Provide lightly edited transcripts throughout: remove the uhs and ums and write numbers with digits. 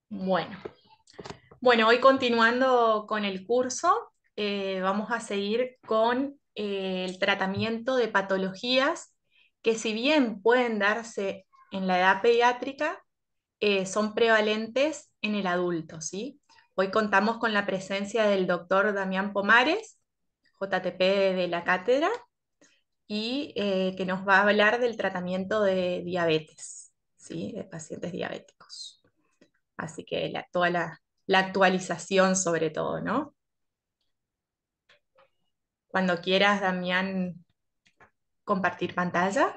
Bueno, bueno, hoy continuando con el curso, vamos a seguir con el tratamiento de patologías que si bien pueden darse en la edad pediátrica, son prevalentes en el adulto, ¿sí? Hoy contamos con la presencia del doctor Damián Pomares, JTP de la cátedra, y que nos va a hablar del tratamiento de diabetes, ¿sí? De pacientes diabéticos. Así que toda la actualización sobre todo, ¿no? Cuando quieras, Damián, compartir pantalla.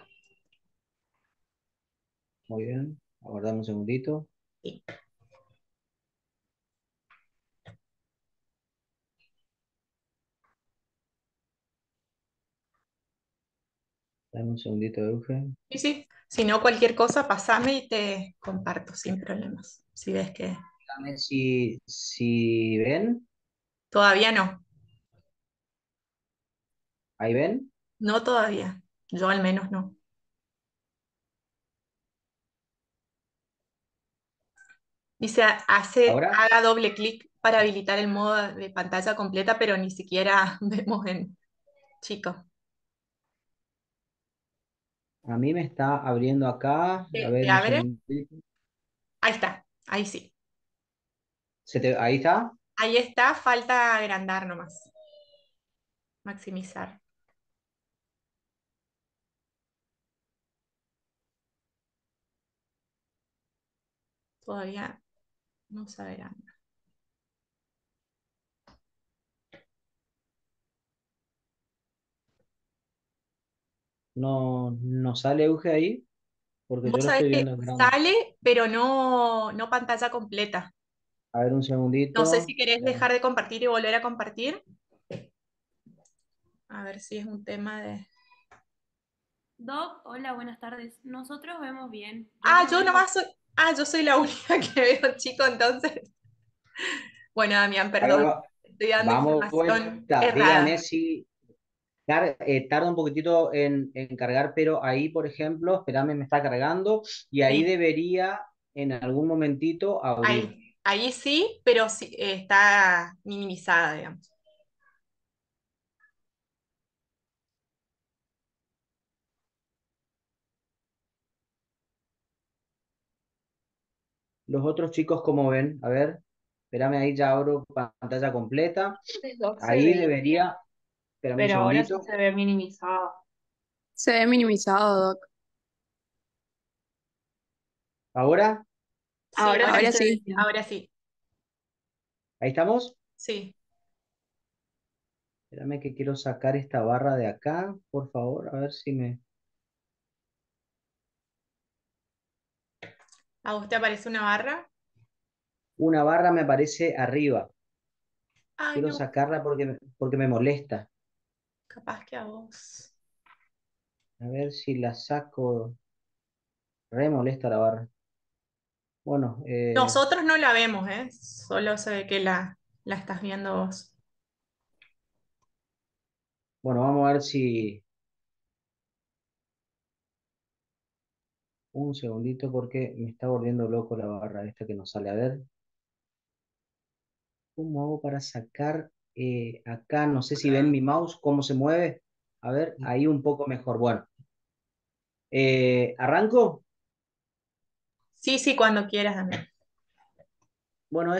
Muy bien, aguardame un segundito. Sí. Dame un segundito, Eugen. Sí, sí. Si no, cualquier cosa, pasame y te comparto sin problemas. Si ves que Dígame si ven. todavía no, ¿Ahí ven? no todavía. Yo al menos no. Dice, ¿Ahora? haga doble clic para habilitar el modo de pantalla completa, pero ni siquiera vemos en chico. A mí me está abriendo acá. A ¿Te ver, un abre? segundito. Ahí está, ahí sí. ¿Ahí está? Ahí está, falta agrandar nomás, maximizar. Todavía no se verán. No, no sale Eugen ahí, porque yo Vos lo sabés estoy que viendo en grande. sale, pero no pantalla completa. A ver, un No sé segundito. si querés dejar de compartir y volver a compartir. A ver si es un tema de... Doc, hola, buenas tardes. Nosotros vemos bien. Yo Ah, lo yo veo. nomás soy... Ah, yo soy la única que veo chico, entonces. Bueno, Damián, Ahí perdón. va. Estoy dando Vamos, información vuelta. Dígame errada. si tarda un poquitito en cargar, pero ahí, por ejemplo, espérame, me está cargando y ahí Sí, debería en algún momentito abrir. ahí sí, pero sí, está minimizada, digamos. Los otros chicos, ¿cómo ven? A ver, espérame, ahí ya abro pantalla completa. El doc se Ahí veía bien, debería, espérame un pero ahora sí segundito. se ve minimizado. Se ve minimizado, Doc. Ahora, Sí, Ahora sí Ahora se ve sí. bien. ahora sí, ahí estamos. sí. Espérame que quiero sacar esta barra de acá, por favor, a ver si me... ¿A vos te aparece una barra? Una barra me aparece arriba. Ay, Quiero no, sacarla porque me molesta. capaz que a vos. A ver si la saco. Re molesta la barra. Bueno, Nosotros no la vemos, ¿eh? Solo se ve que la estás viendo vos. bueno, vamos a ver si... Un segundito porque me está volviendo loco la barra esta que nos sale. A ver, ¿cómo hago para sacar acá? No sé si ven mi mouse, cómo se mueve. A ver, ahí un poco mejor. Bueno, ¿arranco? Sí, sí, cuando quieras, Damián. Bueno,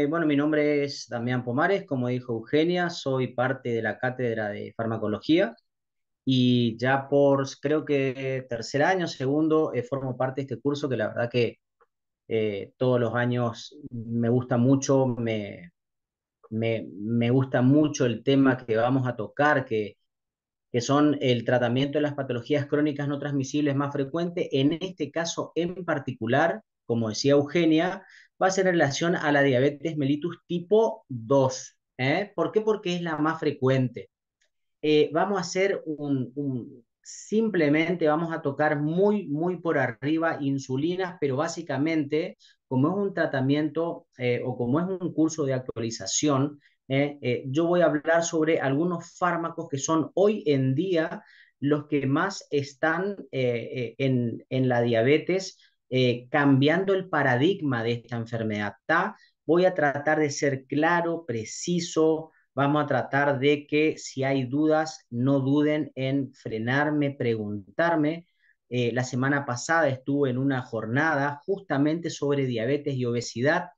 bueno, mi nombre es Damián Pomares, como dijo Eugenia, soy parte de la cátedra de farmacología y ya por, creo que tercer año, segundo, formo parte de este curso que la verdad que todos los años me gusta mucho, me gusta mucho el tema que vamos a tocar, que son el tratamiento de las patologías crónicas no transmisibles más frecuentes. En este caso en particular, como decía Eugenia, va a ser en relación a la diabetes mellitus tipo 2. ¿Por qué? Porque es la más frecuente. Vamos a hacer simplemente vamos a tocar muy por arriba insulinas, pero básicamente, como es un tratamiento o como es un curso de actualización, yo voy a hablar sobre algunos fármacos que son hoy en día los que más están en la diabetes cambiando el paradigma de esta enfermedad. ¿Tá? Voy a tratar de ser claro, preciso. Vamos a tratar de que si hay dudas, no duden en frenarme, preguntarme. La semana pasada estuve en una jornada justamente sobre diabetes y obesidad,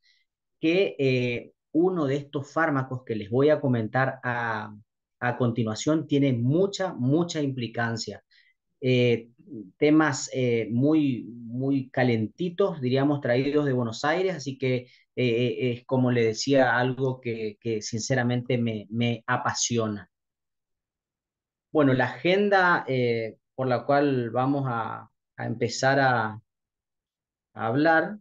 que uno de estos fármacos que les voy a comentar a continuación tiene mucha implicancia. Eh, Temas muy calentitos, diríamos, traídos de Buenos Aires, así que es, como le decía, algo que sinceramente me apasiona. Bueno, la agenda por la cual vamos a empezar a hablar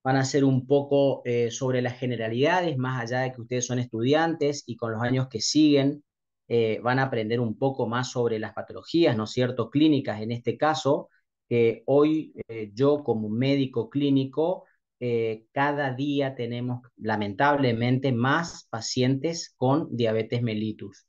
van a ser un poco sobre las generalidades, más allá de que ustedes son estudiantes y con los años que siguen van a aprender un poco más sobre las patologías, ¿no es cierto?, clínicas en este caso, que hoy yo como médico clínico, cada día tenemos lamentablemente más pacientes con diabetes mellitus.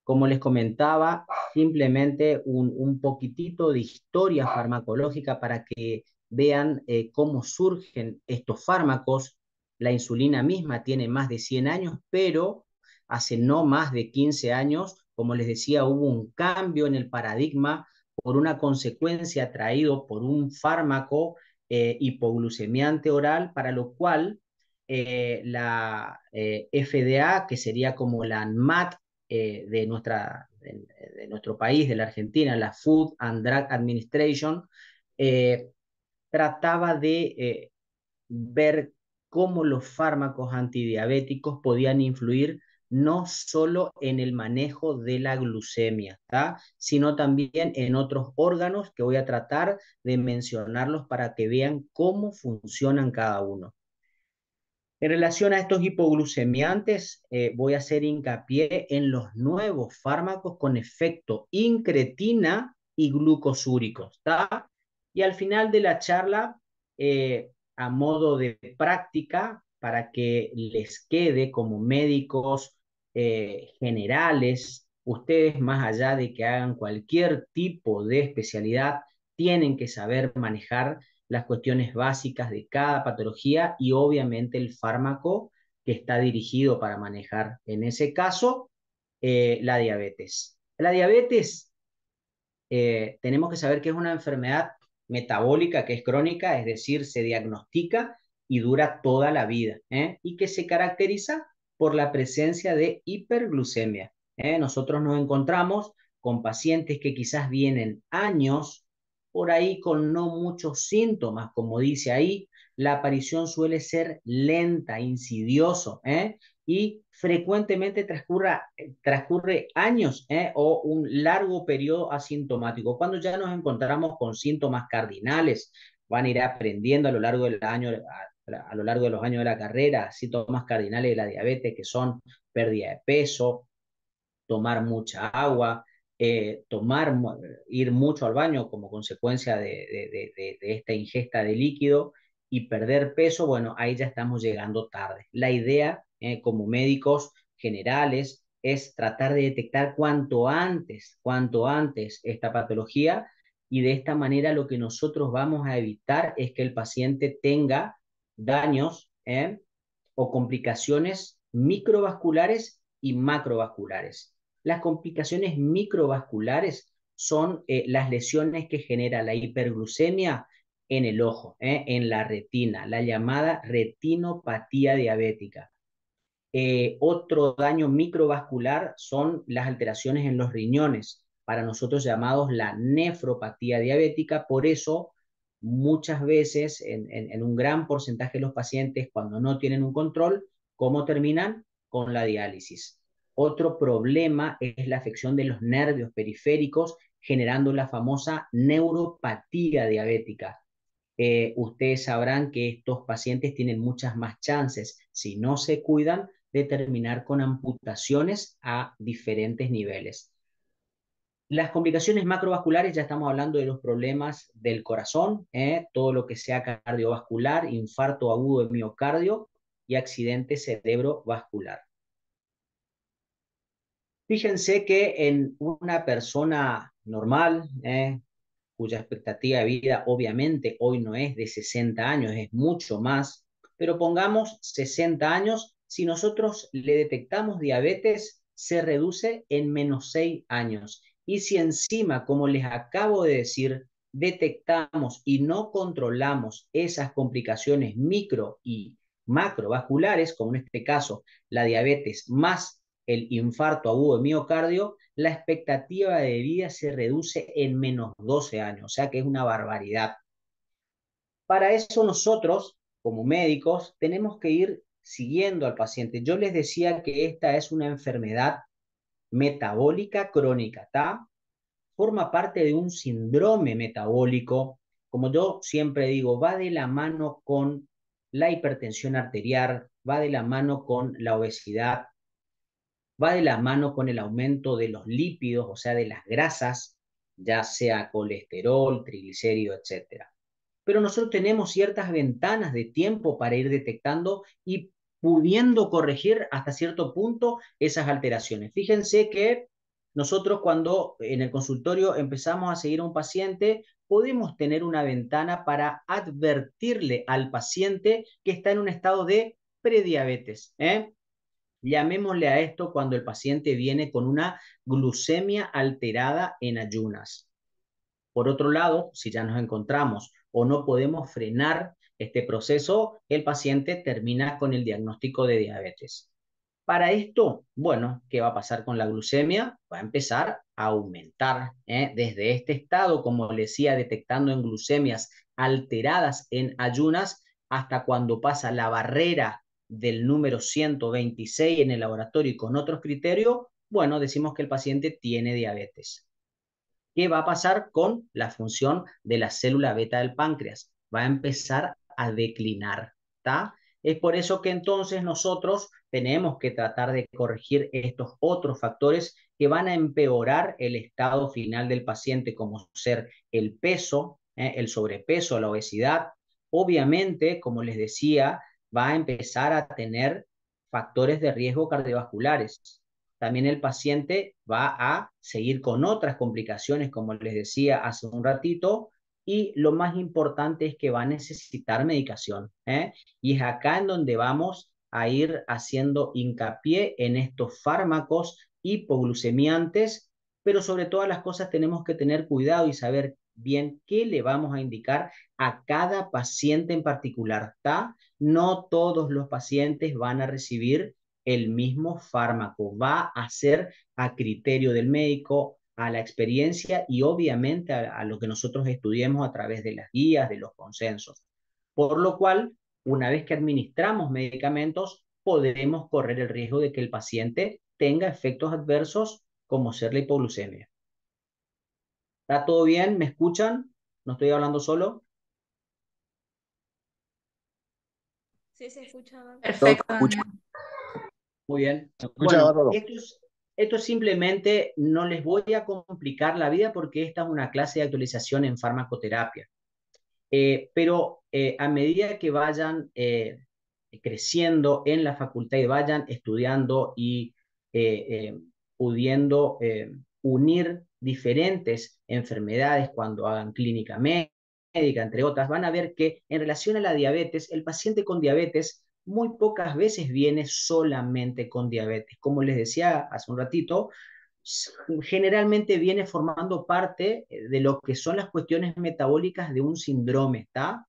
Como les comentaba, simplemente un poquitito de historia farmacológica para que vean cómo surgen estos fármacos. La insulina misma tiene más de 100 años, pero hace no más de 15 años, como les decía, hubo un cambio en el paradigma por una consecuencia traído por un fármaco hipoglucemiante oral, para lo cual la FDA, que sería como la ANMAT de nuestro país, de la Argentina, la Food and Drug Administration, eh, trataba de ver cómo los fármacos antidiabéticos podían influir no solo en el manejo de la glucemia, ¿tá? Sino también en otros órganos que voy a tratar de mencionarlos para que vean cómo funcionan cada uno. En relación a estos hipoglucemiantes, voy a hacer hincapié en los nuevos fármacos con efecto incretina y glucosúricos, ¿está? Y al final de la charla, a modo de práctica, para que les quede como médicos generales, ustedes, más allá de que hagan cualquier tipo de especialidad, tienen que saber manejar las cuestiones básicas de cada patología y obviamente el fármaco que está dirigido para manejar, en ese caso, la diabetes. La diabetes, tenemos que saber que es una enfermedad metabólica, que es crónica, es decir, se diagnostica y dura toda la vida, y que se caracteriza por la presencia de hiperglucemia. Nosotros nos encontramos con pacientes que quizás vienen años por ahí con no muchos síntomas, como dice ahí. La aparición suele ser lenta, insidioso, y frecuentemente transcurre años o un largo periodo asintomático. Cuando ya nos encontramos con síntomas cardinales, van a ir aprendiendo a lo largo del año, a lo largo de los años de la carrera, síntomas cardinales de la diabetes, que son pérdida de peso, tomar mucha agua, ir mucho al baño como consecuencia de esta ingesta de líquido y perder peso. Bueno, ahí ya estamos llegando tarde. La idea, como médicos generales, es tratar de detectar cuanto antes esta patología, y de esta manera lo que nosotros vamos a evitar es que el paciente tenga daños o complicaciones microvasculares y macrovasculares. Las complicaciones microvasculares son las lesiones que genera la hiperglucemia en el ojo, en la retina, la llamada retinopatía diabética. Otro daño microvascular son las alteraciones en los riñones, para nosotros llamados la nefropatía diabética. Por eso, muchas veces, en un gran porcentaje de los pacientes, cuando no tienen un control, ¿cómo terminan? Con la diálisis. Otro problema es la afección de los nervios periféricos, generando la famosa neuropatía diabética. Ustedes sabrán que estos pacientes tienen muchas más chances, si no se cuidan, de terminar con amputaciones a diferentes niveles. Las complicaciones macrovasculares, ya estamos hablando de los problemas del corazón, todo lo que sea cardiovascular, infarto agudo de miocardio y accidente cerebrovascular. Fíjense que en una persona normal, cuya expectativa de vida obviamente hoy no es de 60 años, es mucho más, pero pongamos 60 años, si nosotros le detectamos diabetes, se reduce en menos 6 años. Y si encima, como les acabo de decir, detectamos y no controlamos esas complicaciones micro y macrovasculares, como en este caso la diabetes más el infarto agudo de miocardio, la expectativa de vida se reduce en menos 12 años, o sea que es una barbaridad. Para eso nosotros, como médicos, tenemos que ir siguiendo al paciente. Yo les decía que esta es una enfermedad metabólica crónica, ¿está? Forma parte de un síndrome metabólico, como yo siempre digo, va de la mano con la hipertensión arterial, va de la mano con la obesidad, va de la mano con el aumento de los lípidos, o sea, de las grasas, ya sea colesterol, triglicéridos, etcétera. Pero nosotros tenemos ciertas ventanas de tiempo para ir detectando y pudiendo corregir hasta cierto punto esas alteraciones. Fíjense que nosotros cuando en el consultorio empezamos a seguir a un paciente, podemos tener una ventana para advertirle al paciente que está en un estado de prediabetes. Llamémosle a esto cuando el paciente viene con una glucemia alterada en ayunas. Por otro lado, si ya nos encontramos o no podemos frenar este proceso, el paciente termina con el diagnóstico de diabetes. Para esto, bueno, ¿qué va a pasar con la glucemia? Va a empezar a aumentar, desde este estado, como les decía, detectando en glucemias alteradas en ayunas, hasta cuando pasa la barrera del número 126 en el laboratorio y con otros criterios, bueno, decimos que el paciente tiene diabetes. ¿Qué va a pasar con la función de la célula beta del páncreas? Va a empezar a declinar, ¿está? Es por eso que entonces nosotros tenemos que tratar de corregir estos otros factores que van a empeorar el estado final del paciente, como ser el peso, el sobrepeso, la obesidad. Obviamente, como les decía, va a empezar a tener factores de riesgo cardiovasculares. También el paciente va a seguir con otras complicaciones, como les decía hace un ratito, y lo más importante es que va a necesitar medicación, ¿eh? Y es acá en donde vamos a ir haciendo hincapié en estos fármacos hipoglucemiantes, pero sobre todas las cosas tenemos que tener cuidado y saber bien qué le vamos a indicar a cada paciente en particular, ¿está? No todos los pacientes van a recibir el mismo fármaco, va a ser a criterio del médico, a la experiencia y obviamente a lo que nosotros estudiemos a través de las guías, de los consensos. Por lo cual, una vez que administramos medicamentos, podemos correr el riesgo de que el paciente tenga efectos adversos como ser la hipoglucemia. ¿Está todo bien? ¿Me escuchan? ¿No estoy hablando solo? Sí, se escucha. Perfecto. Muy bien. Se escucha Bueno, bárbaro. esto es simplemente, no les voy a complicar la vida porque esta es una clase de actualización en farmacoterapia. Pero a medida que vayan creciendo en la facultad y vayan estudiando y pudiendo unir diferentes enfermedades cuando hagan clínica médica, entre otras, van a ver que en relación a la diabetes, el paciente con diabetes muy pocas veces viene solamente con diabetes. Como les decía hace un ratito, generalmente viene formando parte de lo que son las cuestiones metabólicas de un síndrome, ¿está?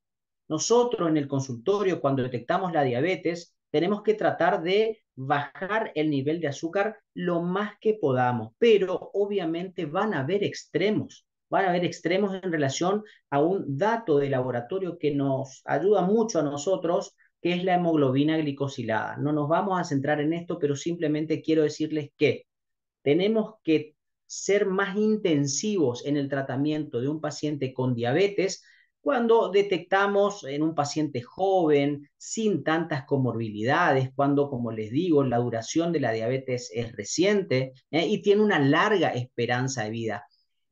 Nosotros en el consultorio, cuando detectamos la diabetes, tenemos que tratar de bajar el nivel de azúcar lo más que podamos, pero obviamente van a haber extremos en relación a un dato de laboratorio que nos ayuda mucho a nosotros, que es la hemoglobina glicosilada. No nos vamos a centrar en esto, pero simplemente quiero decirles que tenemos que ser más intensivos en el tratamiento de un paciente con diabetes cuando detectamos en un paciente joven, sin tantas comorbilidades, cuando, como les digo, la duración de la diabetes es reciente, y tiene una larga esperanza de vida.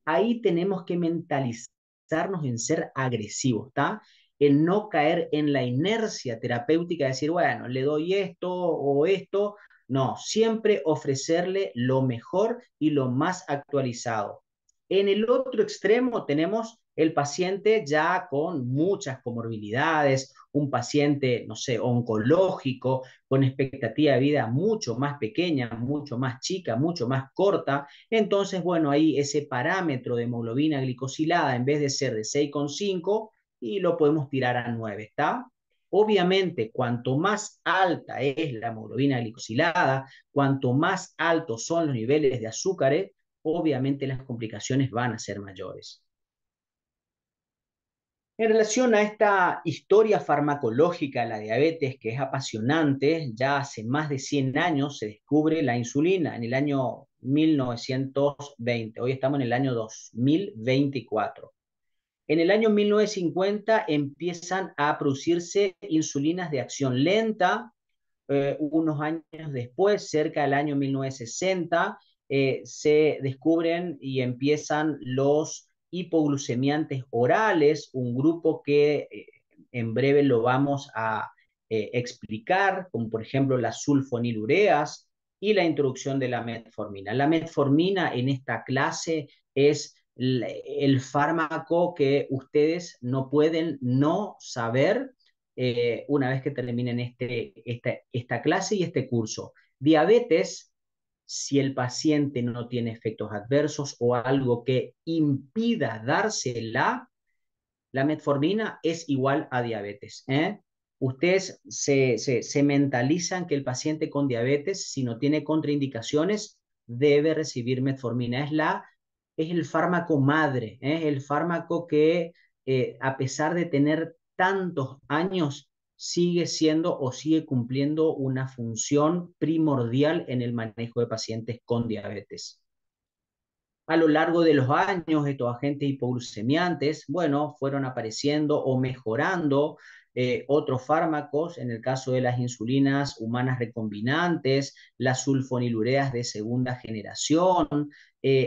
Ahí tenemos que mentalizarnos en ser agresivos, ¿está? El no caer en la inercia terapéutica, de decir, bueno, le doy esto o esto. No, siempre ofrecerle lo mejor y lo más actualizado. En el otro extremo tenemos el paciente ya con muchas comorbilidades, un paciente, no sé, oncológico, con expectativa de vida mucho más pequeña, mucho más chica, mucho más corta. Entonces, bueno, ahí ese parámetro de hemoglobina glicosilada, en vez de ser de 6,5, y lo podemos tirar a 9, ¿está? Obviamente, cuanto más alta es la hemoglobina glicosilada, cuanto más altos son los niveles de azúcares, obviamente las complicaciones van a ser mayores. En relación a esta historia farmacológica de la diabetes, que es apasionante, ya hace más de 100 años se descubre la insulina en el año 1920. Hoy estamos en el año 2024. En el año 1950 empiezan a producirse insulinas de acción lenta. Unos años después, cerca del año 1960, se descubren y empiezan los hipoglucemiantes orales, un grupo que en breve lo vamos a explicar, como por ejemplo las sulfonilureas y la introducción de la metformina. La metformina en esta clase es el fármaco que ustedes no pueden no saber una vez que terminen esta clase y este curso. Diabetes, si el paciente no tiene efectos adversos o algo que impida dársela, la metformina es igual a diabetes. Ustedes se mentalizan que el paciente con diabetes, si no tiene contraindicaciones, debe recibir metformina. Es el fármaco madre, es el fármaco que a pesar de tener tantos años, sigue siendo o sigue cumpliendo una función primordial en el manejo de pacientes con diabetes. A lo largo de los años, estos agentes hipoglucemiantes, bueno, fueron apareciendo o mejorando otros fármacos, en el caso de las insulinas humanas recombinantes, las sulfonilureas de segunda generación,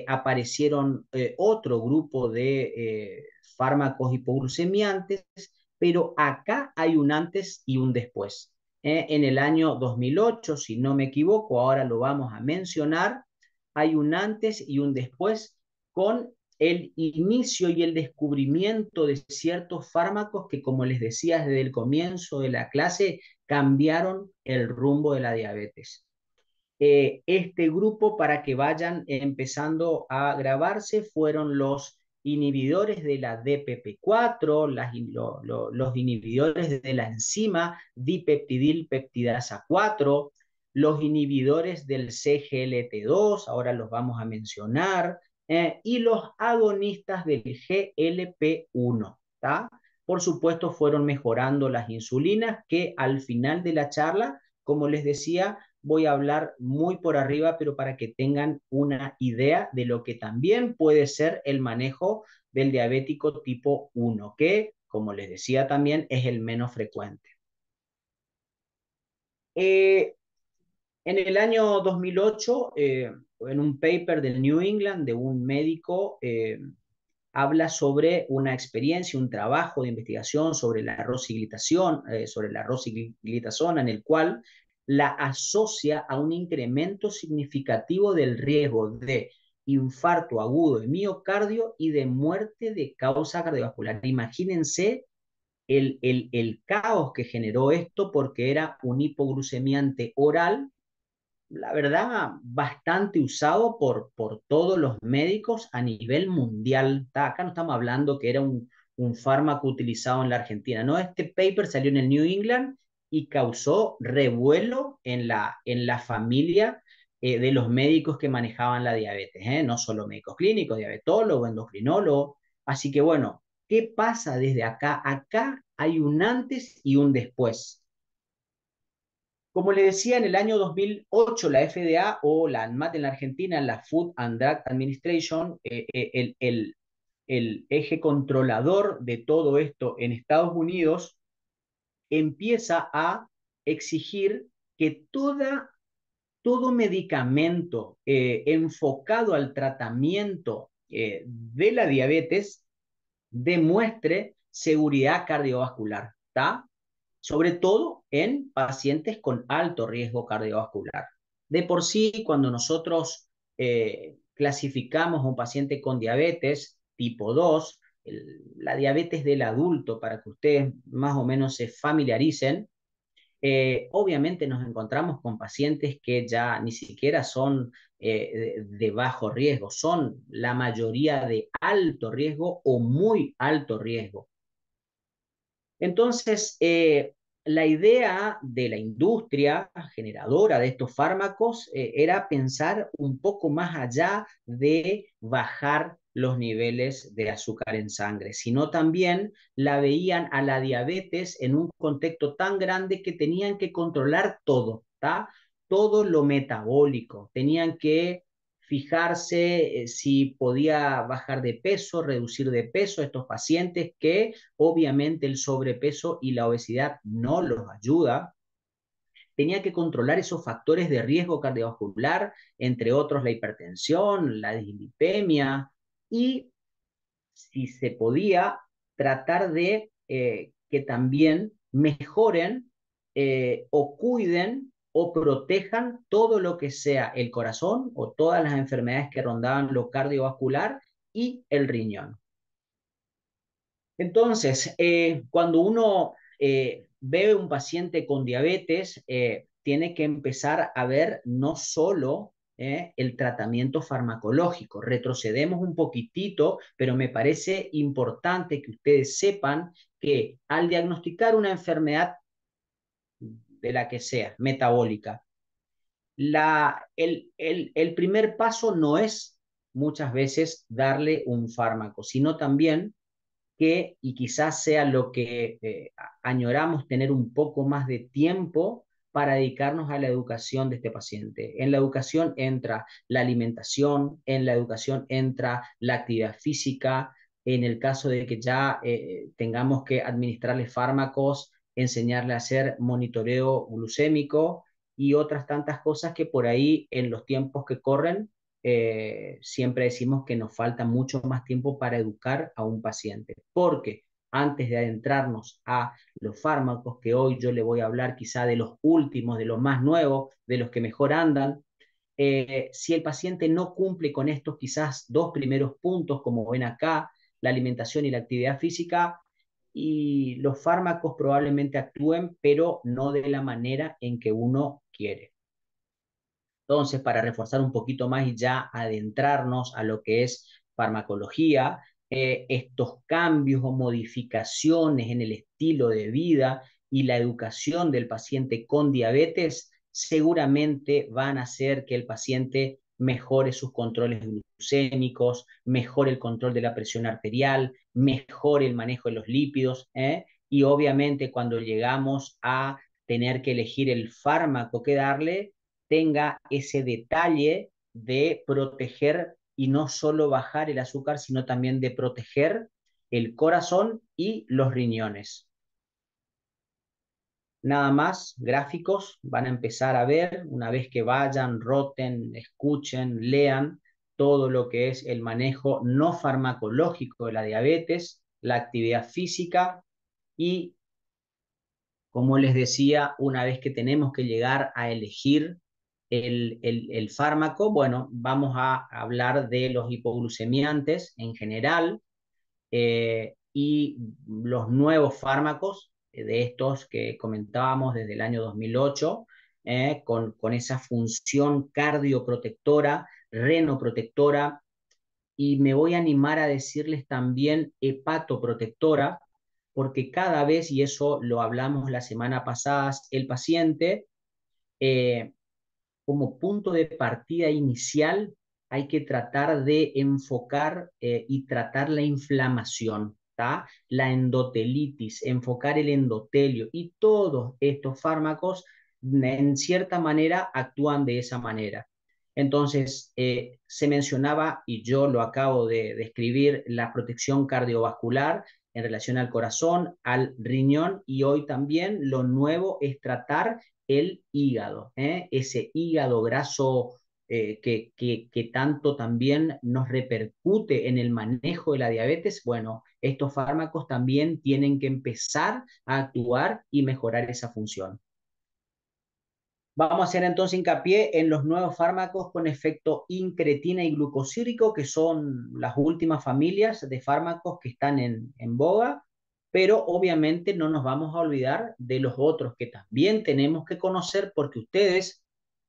aparecieron otro grupo de fármacos hipoglucemiantes, pero acá hay un antes y un después. En el año 2008, si no me equivoco, ahora lo vamos a mencionar, hay un antes y un después con el inicio y el descubrimiento de ciertos fármacos que, como les decía desde el comienzo de la clase, cambiaron el rumbo de la diabetes. Este grupo, para que vayan empezando a grabarse, fueron los inhibidores de la DPP4, los inhibidores de la enzima dipeptidilpeptidasa 4, los inhibidores del CGLT2, ahora los vamos a mencionar, y los agonistas del GLP1. ¿tá? Por supuesto, fueron mejorando las insulinas que al final de la charla, como les decía, voy a hablar muy por arriba, pero para que tengan una idea de lo que también puede ser el manejo del diabético tipo 1, que, como les decía también, es el menos frecuente. En el año 2008, en un paper del New England de un médico, habla sobre una experiencia, un trabajo de investigación sobre la rosiglitazona, en el cual la asocia a un incremento significativo del riesgo de infarto agudo de miocardio y de muerte de causa cardiovascular. Imagínense el caos que generó esto porque era un hipoglucemiante oral, la verdad, bastante usado por todos los médicos a nivel mundial. Acá no estamos hablando que era un fármaco utilizado en la Argentina, no, este paper salió en el New England y causó revuelo en la familia de los médicos que manejaban la diabetes, no solo médicos clínicos, diabetólogos, endocrinólogos. Así que bueno, ¿qué pasa desde acá? Acá hay un antes y un después. Como le decía, en el año 2008 la FDA o la ANMAT en la Argentina, la Food and Drug Administration, el eje controlador de todo esto en Estados Unidos, empieza a exigir que todo medicamento enfocado al tratamiento de la diabetes demuestre seguridad cardiovascular, ¿está? Sobre todo en pacientes con alto riesgo cardiovascular. De por sí, cuando nosotros clasificamos a un paciente con diabetes tipo 2, la diabetes del adulto, para que ustedes más o menos se familiaricen. Obviamente nos encontramos con pacientes que ya ni siquiera son de bajo riesgo, son la mayoría de alto riesgo o muy alto riesgo. Entonces, la idea de la industria generadora de estos fármacos era pensar un poco más allá de bajar los niveles de azúcar en sangre, sino también la veían a la diabetes en un contexto tan grande que tenían que controlar todo, ¿tá? Todo lo metabólico, tenían que fijarse si podía bajar de peso, reducir de peso a estos pacientes que obviamente el sobrepeso y la obesidad no los ayuda. Tenía que controlar esos factores de riesgo cardiovascular, entre otros la hipertensión, la dislipemia, y si se podía tratar de que también mejoren o cuiden o protejan todo lo que sea el corazón o todas las enfermedades que rondaban lo cardiovascular y el riñón. Entonces, cuando uno ve un paciente con diabetes, tiene que empezar a ver no solo el tratamiento farmacológico. Retrocedemos un poquitito, pero me parece importante que ustedes sepan que al diagnosticar una enfermedad de la que sea, metabólica, el primer paso no es muchas veces darle un fármaco, sino también que, y quizás sea lo que añoramos, tener un poco más de tiempo para dedicarnos a la educación de este paciente. En la educación entra la alimentación, en la educación entra la actividad física, en el caso de que ya tengamos que administrarle fármacos, enseñarle a hacer monitoreo glucémico y otras tantas cosas que por ahí en los tiempos que corren siempre decimos que nos falta mucho más tiempo para educar a un paciente, porque antes de adentrarnos a los fármacos, que hoy yo le voy a hablar quizá de los últimos, de los más nuevos, de los que mejor andan, si el paciente no cumple con estos quizás dos primeros puntos, como ven acá, la alimentación y la actividad física, y los fármacos probablemente actúen, pero no de la manera en que uno quiere. Entonces, para reforzar un poquito más y ya adentrarnos a lo que es farmacología, estos cambios o modificaciones en el estilo de vida y la educación del paciente con diabetes seguramente van a hacer que el paciente mejore sus controles glucémicos, mejore el control de la presión arterial, mejore el manejo de los lípidos, y obviamente cuando llegamos a tener que elegir el fármaco que darle, tenga ese detalle de proteger y no solo bajar el azúcar, sino también de proteger el corazón y los riñones. Nada más, gráficos van a empezar a ver una vez que vayan, roten, escuchen, lean todo lo que es el manejo no farmacológico de la diabetes, la actividad física y, como les decía, una vez que tenemos que llegar a elegir el fármaco, bueno, vamos a hablar de los hipoglucemiantes en general y los nuevos fármacos de estos que comentábamos desde el año 2008, con esa función cardioprotectora, renoprotectora, y me voy a animar a decirles también hepatoprotectora, porque cada vez, y eso lo hablamos la semana pasada, el paciente eh, como punto de partida inicial hay que tratar de enfocar y tratar la inflamación, ¿tá? La endotelitis, enfocar el endotelio y todos estos fármacos en cierta manera actúan de esa manera. Entonces, se mencionaba, y yo lo acabo de describir, la protección cardiovascular en relación al corazón, al riñón, y hoy también lo nuevo es tratar el hígado, ese hígado graso que tanto también nos repercute en el manejo de la diabetes. Bueno, estos fármacos también tienen que empezar a actuar y mejorar esa función. Vamos a hacer entonces hincapié en los nuevos fármacos con efecto incretina y glucosídrico, que son las últimas familias de fármacos que están en boga, pero obviamente no nos vamos a olvidar de los otros que también tenemos que conocer, porque ustedes,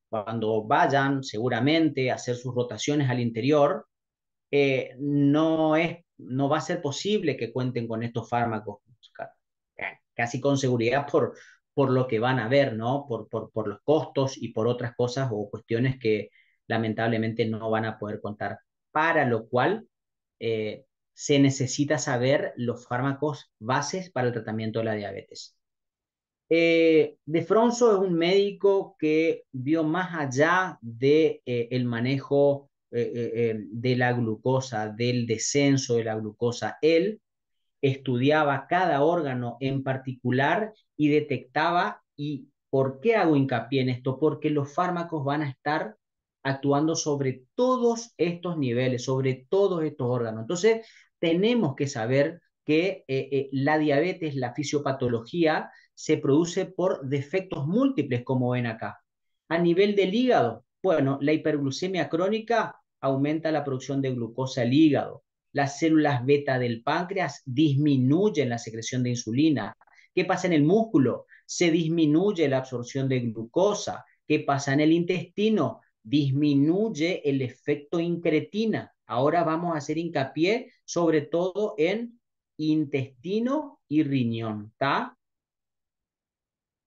cuando vayan seguramente a hacer sus rotaciones al interior, no va a ser posible que cuenten con estos fármacos casi con seguridad por lo que van a ver, ¿no? Por los costos y por otras cosas o cuestiones que lamentablemente no van a poder contar. Para lo cual se necesita saber los fármacos bases para el tratamiento de la diabetes. De Fronso es un médico que vio más allá de el manejo de la glucosa, del descenso de la glucosa. Él estudiaba cada órgano en particular y detectaba, y ¿por qué hago hincapié en esto? Porque los fármacos van a estar actuando sobre todos estos niveles, sobre todos estos órganos. Entonces, tenemos que saber que la diabetes, la fisiopatología, se produce por defectos múltiples, como ven acá. A nivel del hígado, bueno, la hiperglucemia crónica aumenta la producción de glucosa al hígado. Las células beta del páncreas disminuyen la secreción de insulina. ¿Qué pasa en el músculo? Se disminuye la absorción de glucosa. ¿Qué pasa en el intestino? Disminuye el efecto incretina. Ahora vamos a hacer hincapié sobre todo en intestino y riñón, ¿está?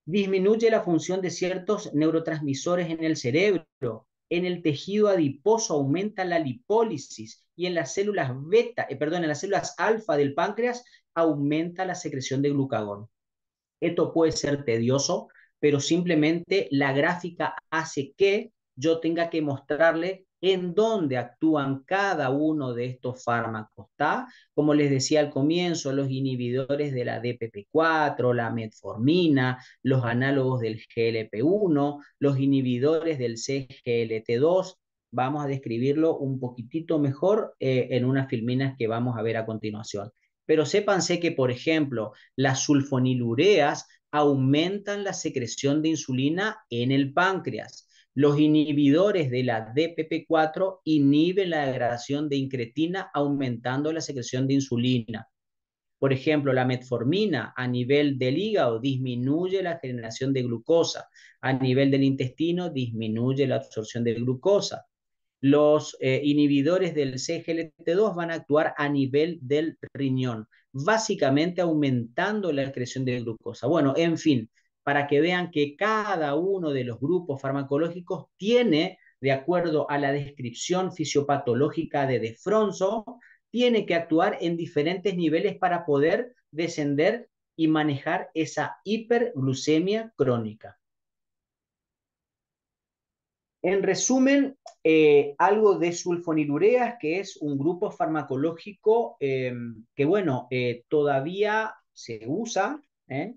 Disminuye la función de ciertos neurotransmisores en el cerebro. En el tejido adiposo aumenta la lipólisis y en las células en las células alfa del páncreas aumenta la secreción de glucagón. Esto puede ser tedioso, pero simplemente la gráfica hace que yo tenga que mostrarle en dónde actúan cada uno de estos fármacos, ¿está? Como les decía al comienzo, los inhibidores de la DPP4, la metformina, los análogos del GLP-1, los inhibidores del CGLT2. Vamos a describirlo un poquitito mejor en unas filminas que vamos a ver a continuación. Pero sépanse que, por ejemplo, las sulfonilureas aumentan la secreción de insulina en el páncreas. Los inhibidores de la DPP4 inhiben la degradación de incretina, aumentando la secreción de insulina. Por ejemplo, la metformina a nivel del hígado disminuye la generación de glucosa, a nivel del intestino disminuye la absorción de glucosa. Los inhibidores del CGLT2 van a actuar a nivel del riñón, básicamente aumentando la excreción de glucosa. Bueno, en fin, para que vean que cada uno de los grupos farmacológicos tiene, de acuerdo a la descripción fisiopatológica de Fronso, tiene que actuar en diferentes niveles para poder descender y manejar esa hiperglucemia crónica. En resumen, algo de sulfonilureas, que es un grupo farmacológico que, bueno, todavía se usa, ¿eh?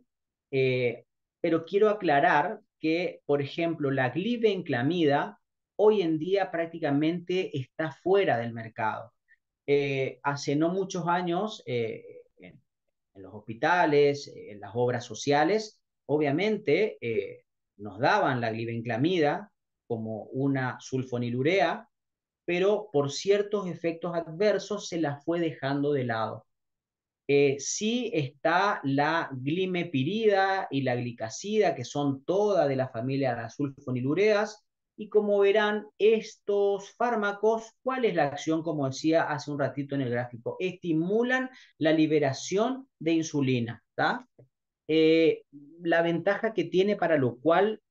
Eh, pero quiero aclarar que, por ejemplo, la glibenclamida hoy en día prácticamente está fuera del mercado. Hace no muchos años, en los hospitales, en las obras sociales, obviamente nos daban la glibenclamida como una sulfonilurea, pero por ciertos efectos adversos se la fue dejando de lado. Sí está la glimepirida y la glicacida, que son todas de la familia de las sulfonilureas, y como verán, estos fármacos, ¿cuál es la acción? Como decía hace un ratito en el gráfico, estimulan la liberación de insulina, ¿está? Eh, la ventaja que tiene, para lo cual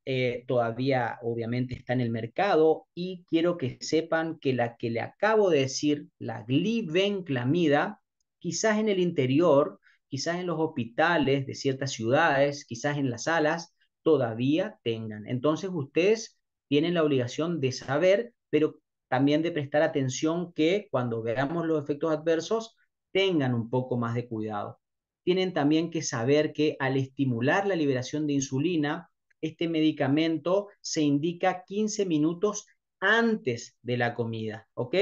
todavía obviamente está en el mercado, y quiero que sepan que la que le acabo de decir, la glibenclamida, quizás en el interior, quizás en los hospitales de ciertas ciudades, quizás en las salas, todavía tengan. Entonces ustedes tienen la obligación de saber, pero también de prestar atención, que cuando veamos los efectos adversos tengan un poco más de cuidado. Tienen también que saber que al estimular la liberación de insulina, este medicamento se indica 15 minutos antes de la comida, ¿ok?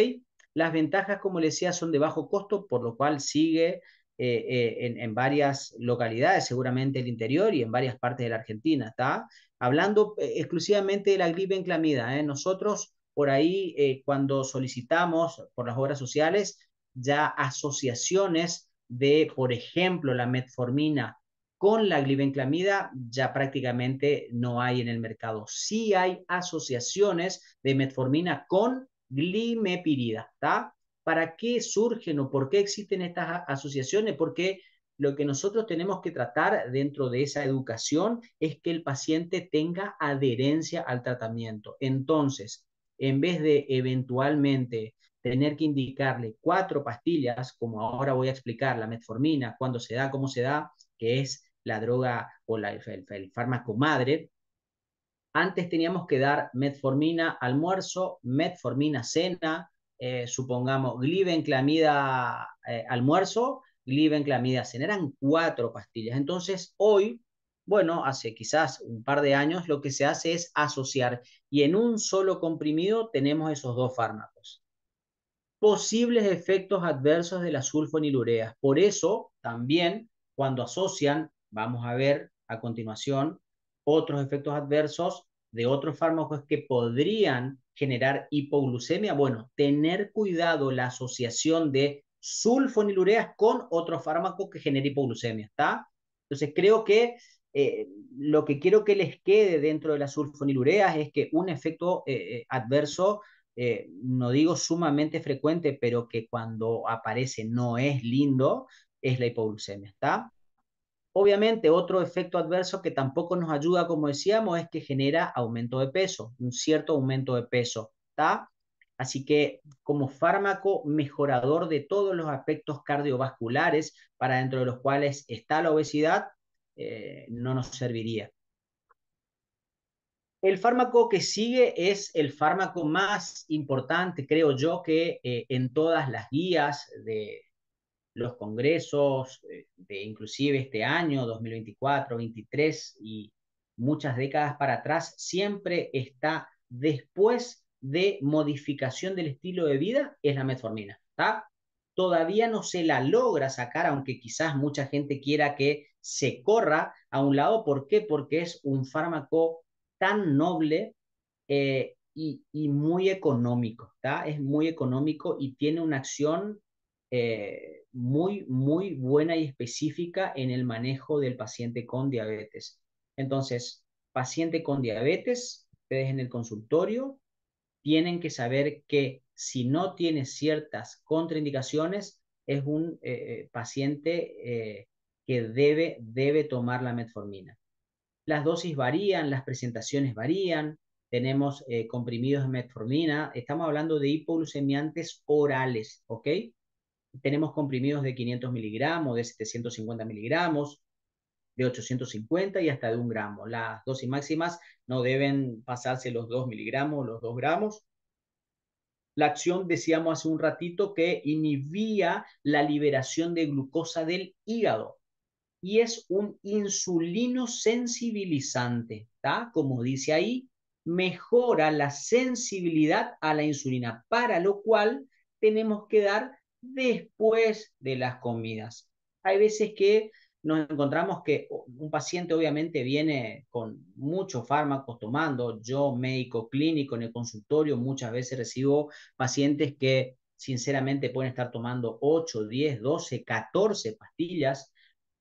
Las ventajas, como les decía, son de bajo costo, por lo cual sigue en varias localidades, seguramente el interior y en varias partes de la Argentina, ¿está? Hablando exclusivamente de la glibenclamida, ¿eh? Nosotros por ahí, cuando solicitamos por las obras sociales, ya asociaciones de, por ejemplo, la metformina con la glibenclamida, ya prácticamente no hay en el mercado. Sí hay asociaciones de metformina con glimepirida, ¿está? ¿Para qué surgen o por qué existen estas asociaciones? Porque lo que nosotros tenemos que tratar dentro de esa educación es que el paciente tenga adherencia al tratamiento. Entonces, en vez de eventualmente tener que indicarle 4 pastillas, como ahora voy a explicar, la metformina, cuándo se da, cómo se da, que es la droga o el fármaco madre, antes teníamos que dar metformina almuerzo, metformina cena, supongamos glibenclamida almuerzo, glibenclamida cena. Eran 4 pastillas. Entonces, hoy, bueno, hace quizás un par de años, lo que se hace es asociar y en un solo comprimido tenemos esos 2 fármacos. Posibles efectos adversos de las sulfonilureas. Por eso, también, cuando asocian, vamos a ver a continuación, otros efectos adversos de otros fármacos que podrían generar hipoglucemia. Bueno, tener cuidado la asociación de sulfonilureas con otro fármaco que genere hipoglucemia, ¿está? Entonces, creo que lo que quiero que les quede dentro de las sulfonilureas es que un efecto adverso, no digo sumamente frecuente, pero que cuando aparece no es lindo, es la hipoglucemia, ¿está? Obviamente, otro efecto adverso que tampoco nos ayuda, como decíamos, es que genera aumento de peso, un cierto aumento de peso, ¿está? Así que como fármaco mejorador de todos los aspectos cardiovasculares, para dentro de los cuales está la obesidad, no nos serviría. El fármaco que sigue es el fármaco más importante, creo yo, que en todas las guías de los congresos, de inclusive este año, 2024, 23 y muchas décadas para atrás, siempre está después de modificación del estilo de vida, es la metformina, ¿está? Todavía no se la logra sacar, aunque quizás mucha gente quiera que se corra a un lado. ¿Por qué? Porque es un fármaco tan noble y muy económico, ¿está? Es muy económico y tiene una acción muy, muy buena y específica en el manejo del paciente con diabetes. Entonces, paciente con diabetes, ustedes en el consultorio tienen que saber que si no tiene ciertas contraindicaciones, es un paciente que debe tomar la metformina. Las dosis varían, las presentaciones varían, tenemos comprimidos de metformina, estamos hablando de hipoglucemiantes orales, ¿ok? Tenemos comprimidos de 500 miligramos, de 750 miligramos, de 850 y hasta de 1 gramo. Las dosis máximas no deben pasarse los 2 miligramos, los 2 gramos. La acción, decíamos hace un ratito, que inhibía la liberación de glucosa del hígado y es un insulino sensibilizante, ¿tá? Como dice ahí, mejora la sensibilidad a la insulina, para lo cual tenemos que dar después de las comidas. Hay veces que nos encontramos que un paciente obviamente viene con muchos fármacos tomando. Yo, médico clínico en el consultorio, muchas veces recibo pacientes que sinceramente pueden estar tomando 8, 10, 12, 14 pastillas.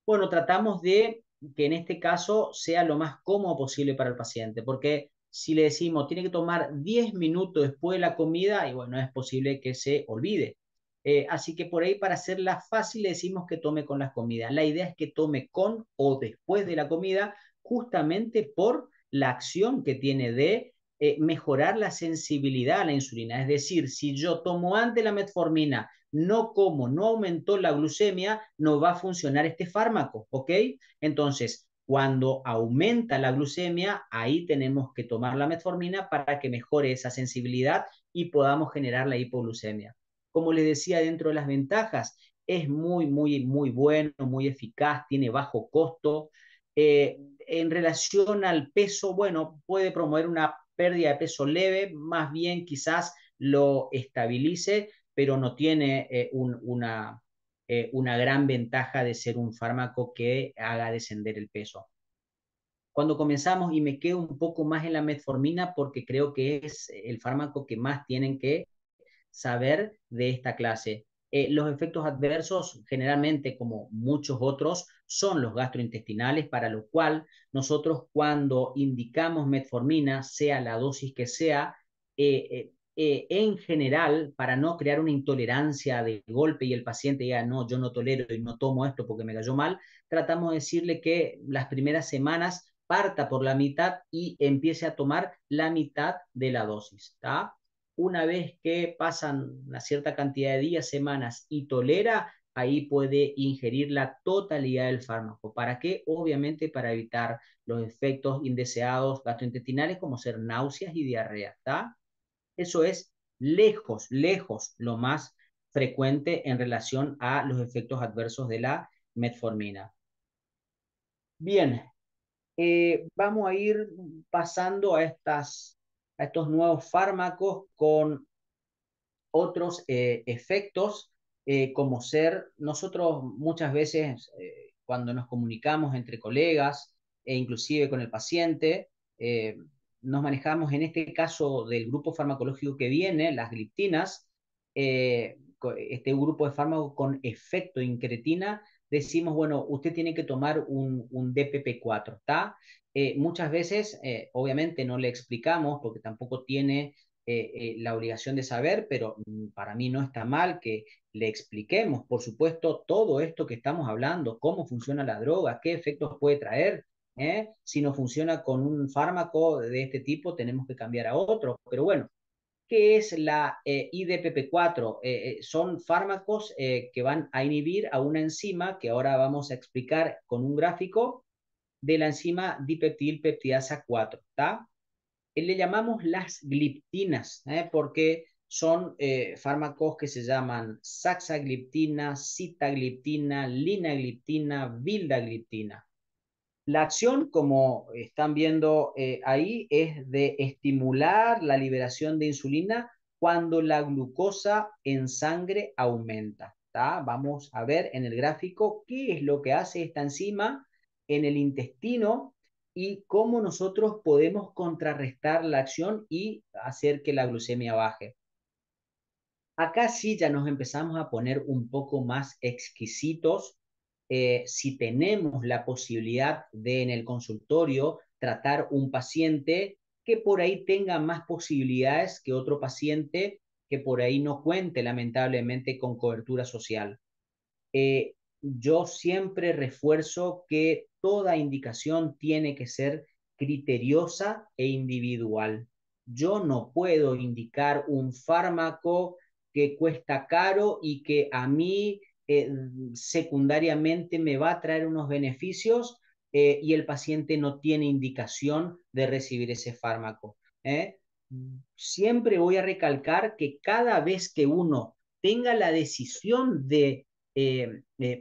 Bueno, tratamos de que en este caso sea lo más cómodo posible para el paciente, porque si le decimos tiene que tomar 10 minutos después de la comida, y bueno, es posible que se olvide. Así que por ahí, para hacerla fácil, le decimos que tome con las comidas. La idea es que tome con o después de la comida, justamente por la acción que tiene de mejorar la sensibilidad a la insulina. Es decir, si yo tomo antes la metformina, no como, no aumentó la glucemia, no va a funcionar este fármaco, ¿ok? Entonces, cuando aumenta la glucemia, ahí tenemos que tomar la metformina para que mejore esa sensibilidad y podamos generar la hipoglucemia. Como les decía, dentro de las ventajas, es muy, muy, muy bueno, muy eficaz, tiene bajo costo. En relación al peso, bueno, puede promover una pérdida de peso leve, más bien quizás lo estabilice, pero no tiene una gran ventaja de ser un fármaco que haga descender el peso. Cuando comenzamos, y me quedo un poco más en la metformina porque creo que es el fármaco que más tienen que saber de esta clase. Los efectos adversos, generalmente, como muchos otros, son los gastrointestinales, para lo cual nosotros cuando indicamos metformina, sea la dosis que sea, en general, para no crear una intolerancia de golpe y el paciente diga, no, yo no tolero y no tomo esto porque me cayó mal, tratamos de decirle que las primeras semanas parta por la mitad y empiece a tomar la mitad de la dosis, ¿tá? Una vez que pasan una cierta cantidad de días, semanas y tolera, ahí puede ingerir la totalidad del fármaco. ¿Para qué? Obviamente para evitar los efectos indeseados gastrointestinales como ser náuseas y diarrea, ¿está? Eso es lejos, lejos lo más frecuente en relación a los efectos adversos de la metformina. Bien, vamos a ir pasando a estos nuevos fármacos con otros efectos, como ser, nosotros muchas veces cuando nos comunicamos entre colegas e inclusive con el paciente, nos manejamos en este caso del grupo farmacológico que viene, las gliptinas, este grupo de fármacos con efecto incretina, decimos, bueno, usted tiene que tomar un DPP4, ¿está? Muchas veces, obviamente no le explicamos porque tampoco tiene la obligación de saber, pero para mí no está mal que le expliquemos, por supuesto, todo esto que estamos hablando, cómo funciona la droga, qué efectos puede traer. Si no funciona con un fármaco de este tipo, tenemos que cambiar a otro. Pero bueno, ¿qué es la IDPP4? Son fármacos que van a inhibir a una enzima que ahora vamos a explicar con un gráfico de la enzima dipeptilpeptidasa 4, ¿está? Le llamamos las gliptinas, porque son fármacos que se llaman saxagliptina, sitagliptina, linagliptina, vildagliptina. La acción, como están viendo ahí, es de estimular la liberación de insulina cuando la glucosa en sangre aumenta. ¿Tá? Vamos a ver en el gráfico qué es lo que hace esta enzima en el intestino y cómo nosotros podemos contrarrestar la acción y hacer que la glucemia baje. Acá sí ya nos empezamos a poner un poco más exquisitos. Si tenemos la posibilidad de en el consultorio tratar un paciente que por ahí tenga más posibilidades que otro paciente que por ahí no cuente lamentablemente con cobertura social. Yo siempre refuerzo que toda indicación tiene que ser criteriosa e individual. Yo no puedo indicar un fármaco que cuesta caro y que a mí secundariamente me va a traer unos beneficios y el paciente no tiene indicación de recibir ese fármaco. ¿eh? Siempre voy a recalcar que cada vez que uno tenga la decisión de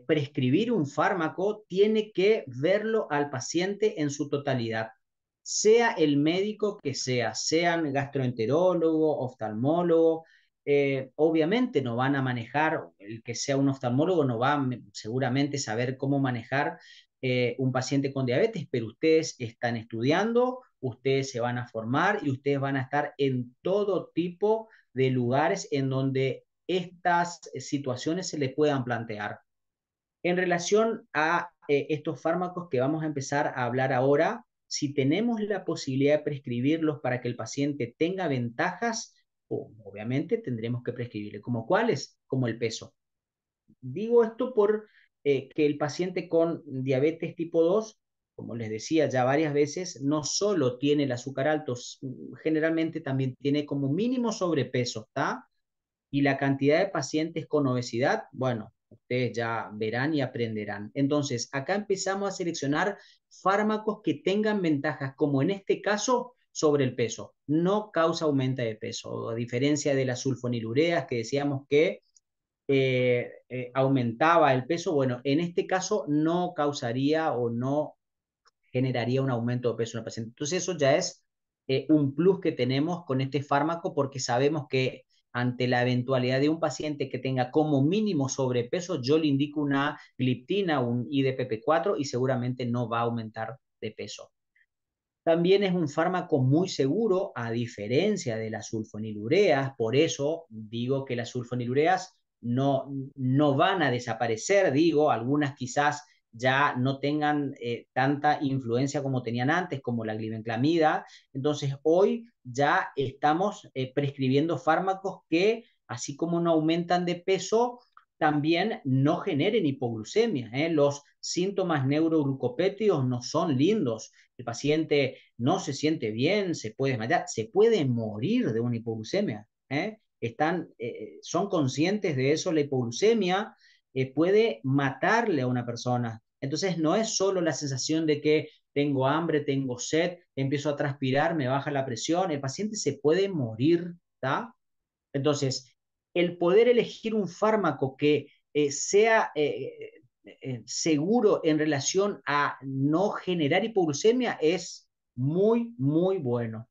prescribir un fármaco, tiene que verlo al paciente en su totalidad, sea el médico que sea, sean gastroenterólogo, oftalmólogo. Obviamente no van a manejar, el que sea un oftalmólogo no va seguramente saber cómo manejar un paciente con diabetes, pero ustedes están estudiando, ustedes se van a formar y ustedes van a estar en todo tipo de lugares en donde estas situaciones se les puedan plantear. En relación a estos fármacos que vamos a empezar a hablar ahora, si tenemos la posibilidad de prescribirlos para que el paciente tenga ventajas, obviamente tendremos que prescribirle. ¿Como cuáles? Como el peso. Digo esto por que el paciente con diabetes tipo 2, como les decía ya varias veces, no solo tiene el azúcar alto, generalmente también tiene como mínimo sobrepeso, ¿está? Y la cantidad de pacientes con obesidad, bueno, ustedes ya verán y aprenderán. Entonces, acá empezamos a seleccionar fármacos que tengan ventajas, como en este caso, sobre el peso. No causa aumento de peso, a diferencia de las sulfonilureas que decíamos que aumentaba el peso, bueno, en este caso no causaría o no generaría un aumento de peso en el paciente. Entonces eso ya es un plus que tenemos con este fármaco porque sabemos que ante la eventualidad de un paciente que tenga como mínimo sobrepeso, yo le indico una gliptina, un IDPP4 y seguramente no va a aumentar de peso. También es un fármaco muy seguro, a diferencia de las sulfonilureas, por eso digo que las sulfonilureas no van a desaparecer, digo, algunas quizás ya no tengan tanta influencia como tenían antes, como la glibenclamida. Entonces, hoy ya estamos prescribiendo fármacos que, así como no aumentan de peso, también no generen hipoglucemia. Los síntomas neuroglucopéptidos no son lindos. El paciente no se siente bien, se puede desmayar, se puede morir de una hipoglucemia. Son conscientes de eso. La hipoglucemia puede matarle a una persona. Entonces no es solo la sensación de que tengo hambre, tengo sed, empiezo a transpirar, me baja la presión, el paciente se puede morir, ¿tá? Entonces, el poder elegir un fármaco que sea seguro en relación a no generar hipoglucemia es muy, muy bueno.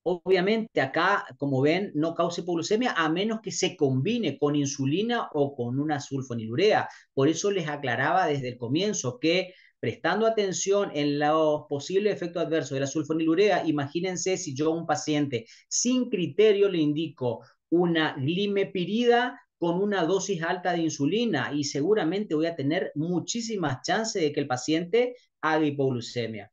Obviamente acá, como ven, no causa hipoglucemia a menos que se combine con insulina o con una sulfonilurea. Por eso les aclaraba desde el comienzo que prestando atención en los posibles efectos adversos de la sulfonilurea, imagínense si yo a un paciente sin criterio le indico una glimepirida con una dosis alta de insulina y seguramente voy a tener muchísimas chances de que el paciente haga hipoglucemia.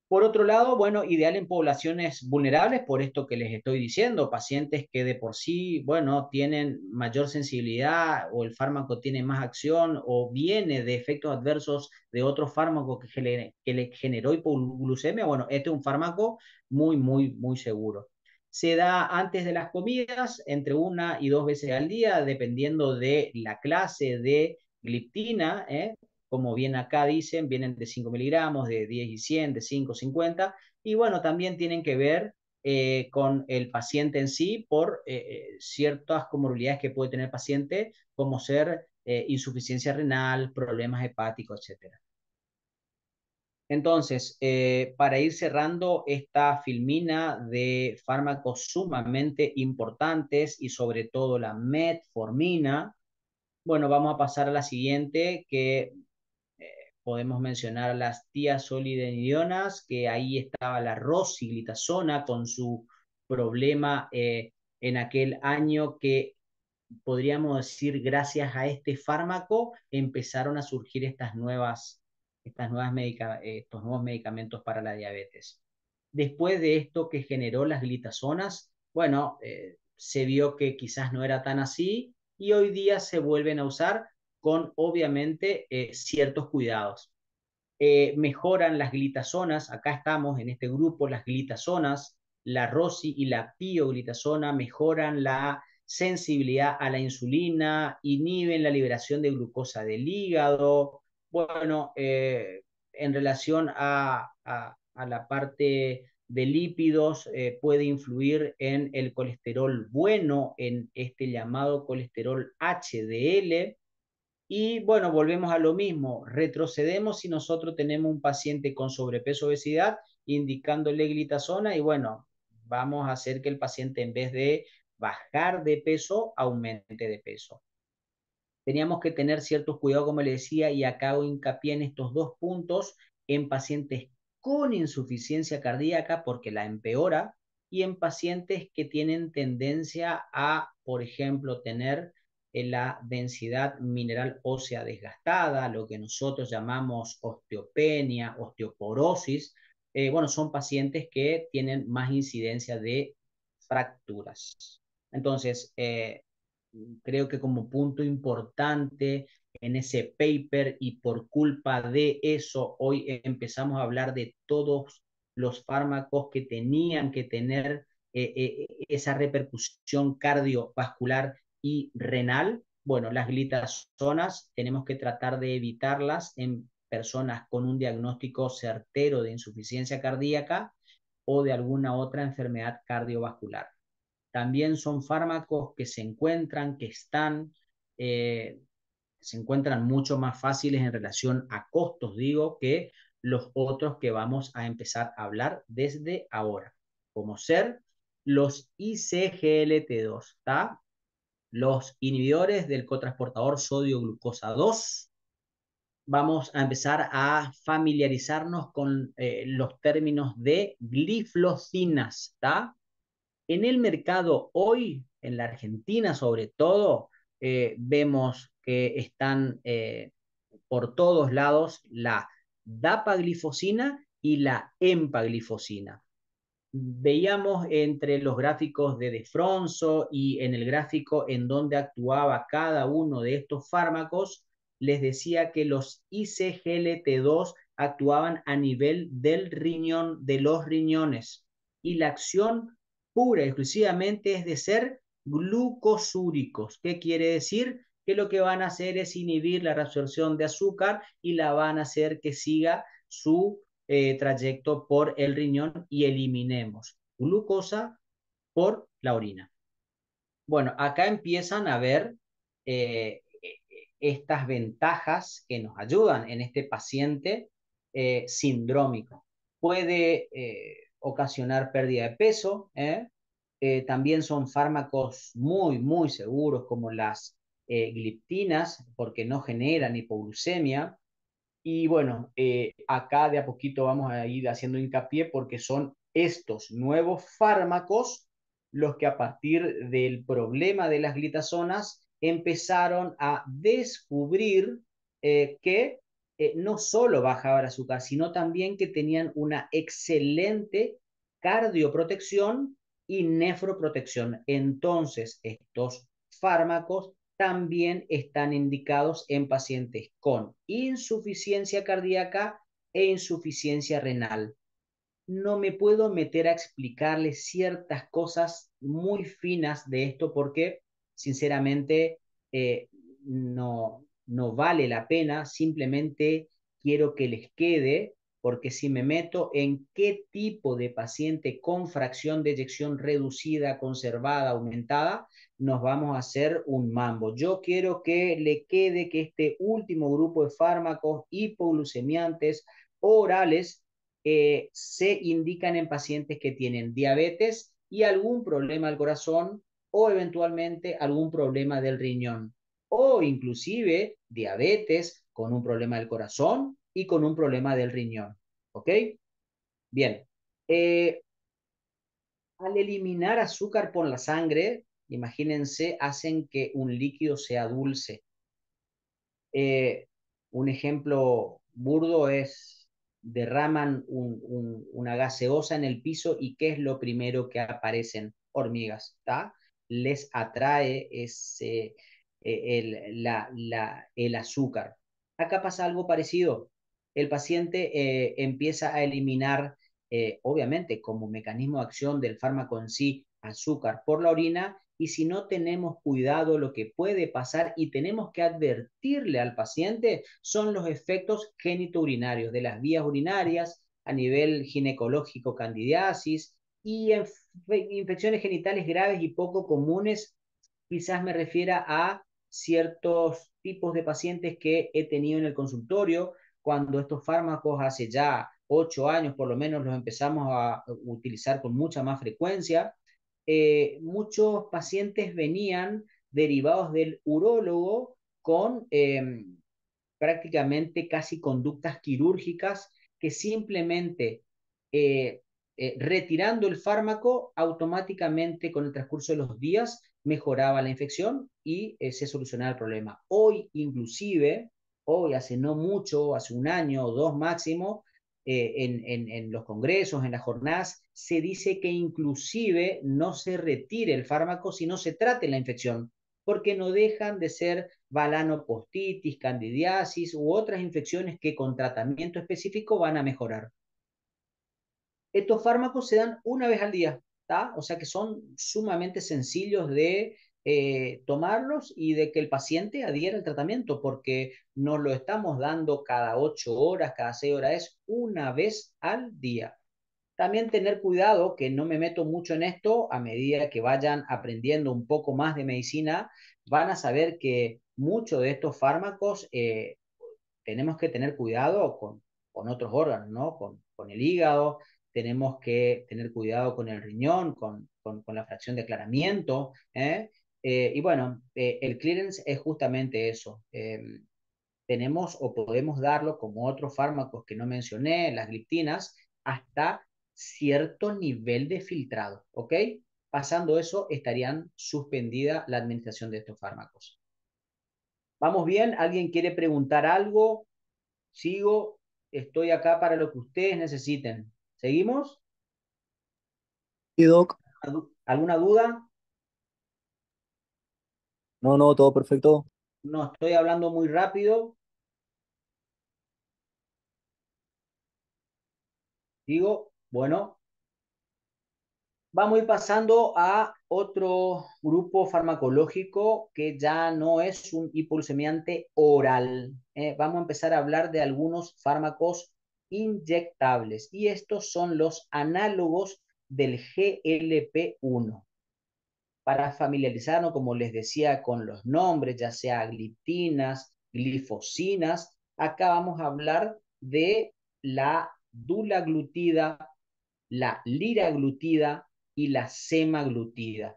Por otro lado, bueno, ideal en poblaciones vulnerables, por esto que les estoy diciendo, pacientes que de por sí, bueno, tienen mayor sensibilidad o el fármaco tiene más acción o viene de efectos adversos de otro fármaco que le generó hipoglucemia, bueno, este es un fármaco muy, muy, muy seguro. Se da antes de las comidas, entre 1 y 2 veces al día, dependiendo de la clase de gliptina, como bien acá dicen, vienen de 5 miligramos, de 10 y 100, de 5, 50, y bueno, también tienen que ver con el paciente en sí por ciertas comorbilidades que puede tener el paciente, como ser insuficiencia renal, problemas hepáticos, etcétera. Entonces, para ir cerrando esta filmina de fármacos sumamente importantes y sobre todo la metformina, bueno, vamos a pasar a la siguiente, que podemos mencionar las tiazolidinidionas, que ahí estaba la rosiglitazona con su problema en aquel año que podríamos decir gracias a este fármaco empezaron a surgir estos nuevos medicamentos para la diabetes. Después de esto que generó las glitazonas, bueno, se vio que quizás no era tan así y hoy día se vuelven a usar con obviamente ciertos cuidados. Mejoran las glitazonas, acá estamos en este grupo, las glitazonas, la rosi y la pioglitazona mejoran la sensibilidad a la insulina, inhiben la liberación de glucosa del hígado. Bueno, en relación a la parte de lípidos, puede influir en el colesterol bueno, en este llamado colesterol HDL. Y bueno, volvemos a lo mismo, retrocedemos si nosotros tenemos un paciente con sobrepeso, obesidad, indicándole glitazona y bueno, vamos a hacer que el paciente en vez de bajar de peso, aumente de peso. Teníamos que tener ciertos cuidados, como le decía, y acá hago hincapié en estos dos puntos en pacientes con insuficiencia cardíaca porque la empeora y en pacientes que tienen tendencia a, por ejemplo, tener la densidad mineral ósea desgastada, lo que nosotros llamamos osteopenia, osteoporosis. Bueno, son pacientes que tienen más incidencia de fracturas. Entonces, creo que como punto importante en ese paper y por culpa de eso hoy empezamos a hablar de todos los fármacos que tenían que tener esa repercusión cardiovascular y renal. Bueno, las glitazonas tenemos que tratar de evitarlas en personas con un diagnóstico certero de insuficiencia cardíaca o de alguna otra enfermedad cardiovascular. También son fármacos que eh, se encuentran mucho más fáciles en relación a costos, digo, que los otros que vamos a empezar a hablar desde ahora, como ser los ICGLT2, ¿está? Los inhibidores del cotransportador sodio-glucosa 2. Vamos a empezar a familiarizarnos con los términos de gliflocinas, ¿está? En el mercado hoy, en la Argentina sobre todo, vemos que están por todos lados la dapaglifosina y la empaglifosina. Veíamos entre los gráficos de Defronso y en el gráfico en donde actuaba cada uno de estos fármacos, les decía que los ICGLT2 actuaban a nivel del riñón, de los riñones, y la acción pura y exclusivamente es de ser glucosúricos. ¿Qué quiere decir? Que lo que van a hacer es inhibir la reabsorción de azúcar y la van a hacer que siga su trayecto por el riñón y eliminemos glucosa por la orina. Bueno, acá empiezan a ver eh, estas ventajas que nos ayudan en este paciente sindrómico. Puede ocasionar pérdida de peso, también son fármacos muy, muy seguros como las gliptinas porque no generan hipoglucemia. Y bueno, acá de a poquito vamos a ir haciendo hincapié porque son estos nuevos fármacos los que a partir del problema de las glitazonas empezaron a descubrir que no solo bajaba el azúcar, sino también que tenían una excelente cardioprotección y nefroprotección. Entonces, estos fármacos también están indicados en pacientes con insuficiencia cardíaca e insuficiencia renal. No me puedo meter a explicarles ciertas cosas muy finas de esto porque, sinceramente, no vale la pena. Simplemente quiero que les quede, porque si me meto en qué tipo de paciente con fracción de eyección reducida, conservada, aumentada, nos vamos a hacer un mambo. Yo quiero que le quede que este último grupo de fármacos hipoglucemiantes orales se indican en pacientes que tienen diabetes y algún problema al corazón o eventualmente algún problema del riñón o inclusive diabetes con un problema del corazón y con un problema del riñón. ¿Ok? Bien. Al eliminar azúcar por la sangre, imagínense, hacen que un líquido sea dulce. Eh, un ejemplo burdo es derraman una gaseosa en el piso y ¿qué es lo primero que aparecen? Hormigas, ¿está? Les atrae el azúcar. Acá pasa algo parecido. El paciente empieza a eliminar, obviamente, como mecanismo de acción del fármaco en sí, azúcar por la orina y si no tenemos cuidado, lo que puede pasar y tenemos que advertirle al paciente son los efectos genitourinarios de las vías urinarias a nivel ginecológico, candidiasis y infecciones genitales graves y poco comunes. Quizás me refiera a ciertos tipos de pacientes que he tenido en el consultorio cuando estos fármacos hace ya 8 años por lo menos los empezamos a utilizar con mucha más frecuencia. Muchos pacientes venían derivados del urólogo con prácticamente casi conductas quirúrgicas que simplemente eh, retirando el fármaco automáticamente con el transcurso de los días mejoraba la infección y se solucionaba el problema. Hoy inclusive, hoy hace no mucho, hace un año o dos máximo, en los congresos, en las jornadas, se dice que inclusive no se retire el fármaco si no se trate la infección, porque no dejan de ser balanopostitis, candidiasis u otras infecciones que con tratamiento específico van a mejorar. Estos fármacos se dan una vez al día, ¿tá? O sea que son sumamente sencillos de tomarlos y de que el paciente adhiera al tratamiento, porque nos lo estamos dando cada 8 horas, cada 6 horas, es una vez al día. También tener cuidado, que no me meto mucho en esto, a medida que vayan aprendiendo un poco más de medicina, van a saber que muchos de estos fármacos tenemos que tener cuidado con otros órganos, ¿no? Con el hígado, tenemos que tener cuidado con el riñón, con la fracción de aclaramiento, y bueno, el clearance es justamente eso. Tenemos o podemos darlo como otros fármacos que no mencioné, las gliptinas, hasta cierto nivel de filtrado, ¿ok? Pasando eso, estarían suspendida la administración de estos fármacos. ¿Vamos bien? ¿Alguien quiere preguntar algo? Sigo, estoy acá para lo que ustedes necesiten. ¿Seguimos? Sí, Doc. ¿Alguna duda? No, no, todo perfecto. No estoy hablando muy rápido. Digo, bueno, vamos a ir pasando a otro grupo farmacológico que ya no es un hipoglucemiante oral. Vamos a empezar a hablar de algunos fármacos inyectables y estos son los análogos del GLP-1. Para familiarizarnos, como les decía, con los nombres, ya sea gliptinas, glifosinas, acá vamos a hablar de la dulaglutida, la liraglutida y la semaglutida.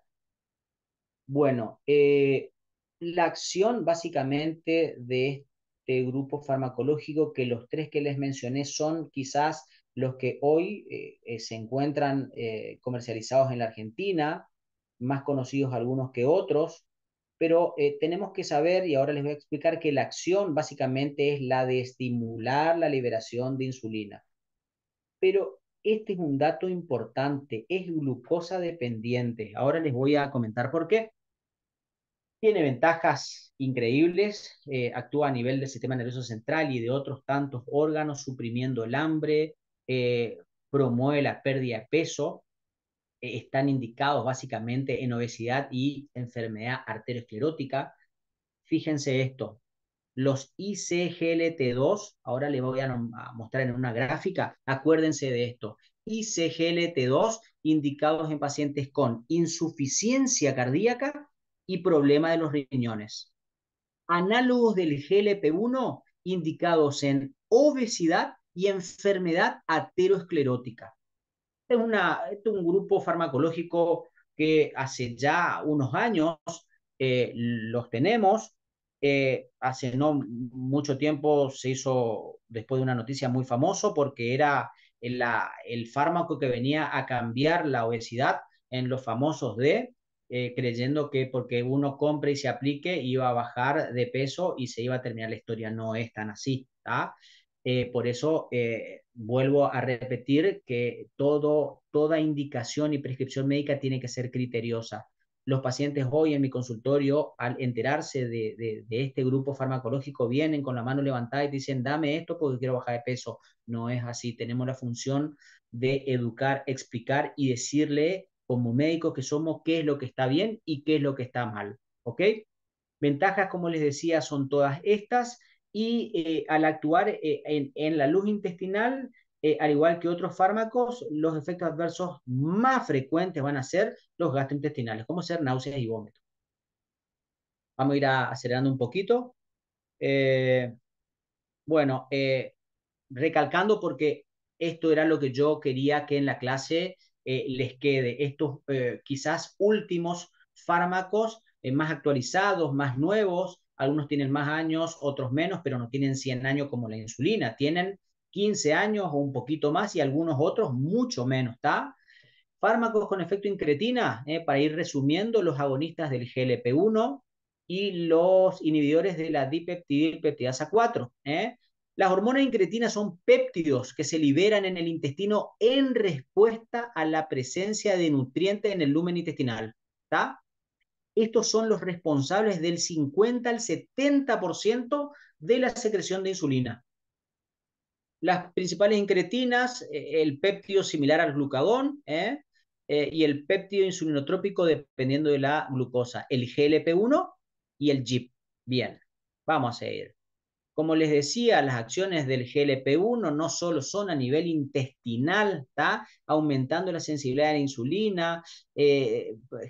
Bueno, la acción básicamente de este grupo farmacológico, que los tres que les mencioné son quizás los que hoy se encuentran comercializados en la Argentina, más conocidos algunos que otros, pero tenemos que saber, y ahora les voy a explicar, que la acción básicamente es la de estimular la liberación de insulina. Pero este es un dato importante, es glucosa dependiente. Ahora les voy a comentar por qué. Tiene ventajas increíbles, actúa a nivel del sistema nervioso central y de otros tantos órganos, suprimiendo el hambre, eh, promueve la pérdida de peso, están indicados básicamente en obesidad y enfermedad arteriosclerótica. Fíjense esto, los ICGLT2, ahora les voy a mostrar en una gráfica, acuérdense de esto, ICGLT2 indicados en pacientes con insuficiencia cardíaca y problema de los riñones. Análogos del GLP-1 indicados en obesidad y enfermedad aterosclerótica. Este es un grupo farmacológico que hace ya unos años los tenemos. Hace no mucho tiempo se hizo, después de una noticia muy famoso, porque era el fármaco que venía a cambiar la obesidad en los famosos creyendo que porque uno compre y se aplique iba a bajar de peso y se iba a terminar la historia. No es tan así, ¿tá? Por eso vuelvo a repetir que toda indicación y prescripción médica tiene que ser criteriosa. Los pacientes hoy en mi consultorio, al enterarse de este grupo farmacológico, vienen con la mano levantada y dicen, dame esto porque quiero bajar de peso. No es así. Tenemos la función de educar, explicar y decirle como médicos que somos qué es lo que está bien y qué es lo que está mal. ¿Ok? Ventajas, como les decía, son todas estas y al actuar en la luz intestinal, al igual que otros fármacos, los efectos adversos más frecuentes van a ser los gastrointestinales, como ser náuseas y vómitos. Vamos a ir acelerando un poquito. Eh, bueno, recalcando porque esto era lo que yo quería que en la clase les quede. Estos quizás últimos fármacos más actualizados, más nuevos, algunos tienen más años, otros menos, pero no tienen 100 años como la insulina, tienen 15 años o un poquito más y algunos otros mucho menos, ¿está? Fármacos con efecto incretina, para ir resumiendo, los agonistas del GLP-1 y los inhibidores de la dipeptidilpeptidasa 4. Las hormonas incretinas son péptidos que se liberan en el intestino en respuesta a la presencia de nutrientes en el lumen intestinal. ¿Está? Estos son los responsables del 50 al 70% de la secreción de insulina. Las principales incretinas, el péptido similar al glucagón, y el péptido insulinotrópico dependiendo de la glucosa, el GLP-1 y el GIP. Bien, vamos a seguir. Como les decía, las acciones del GLP-1 no solo son a nivel intestinal, ¿está? Aumentando la sensibilidad a la insulina,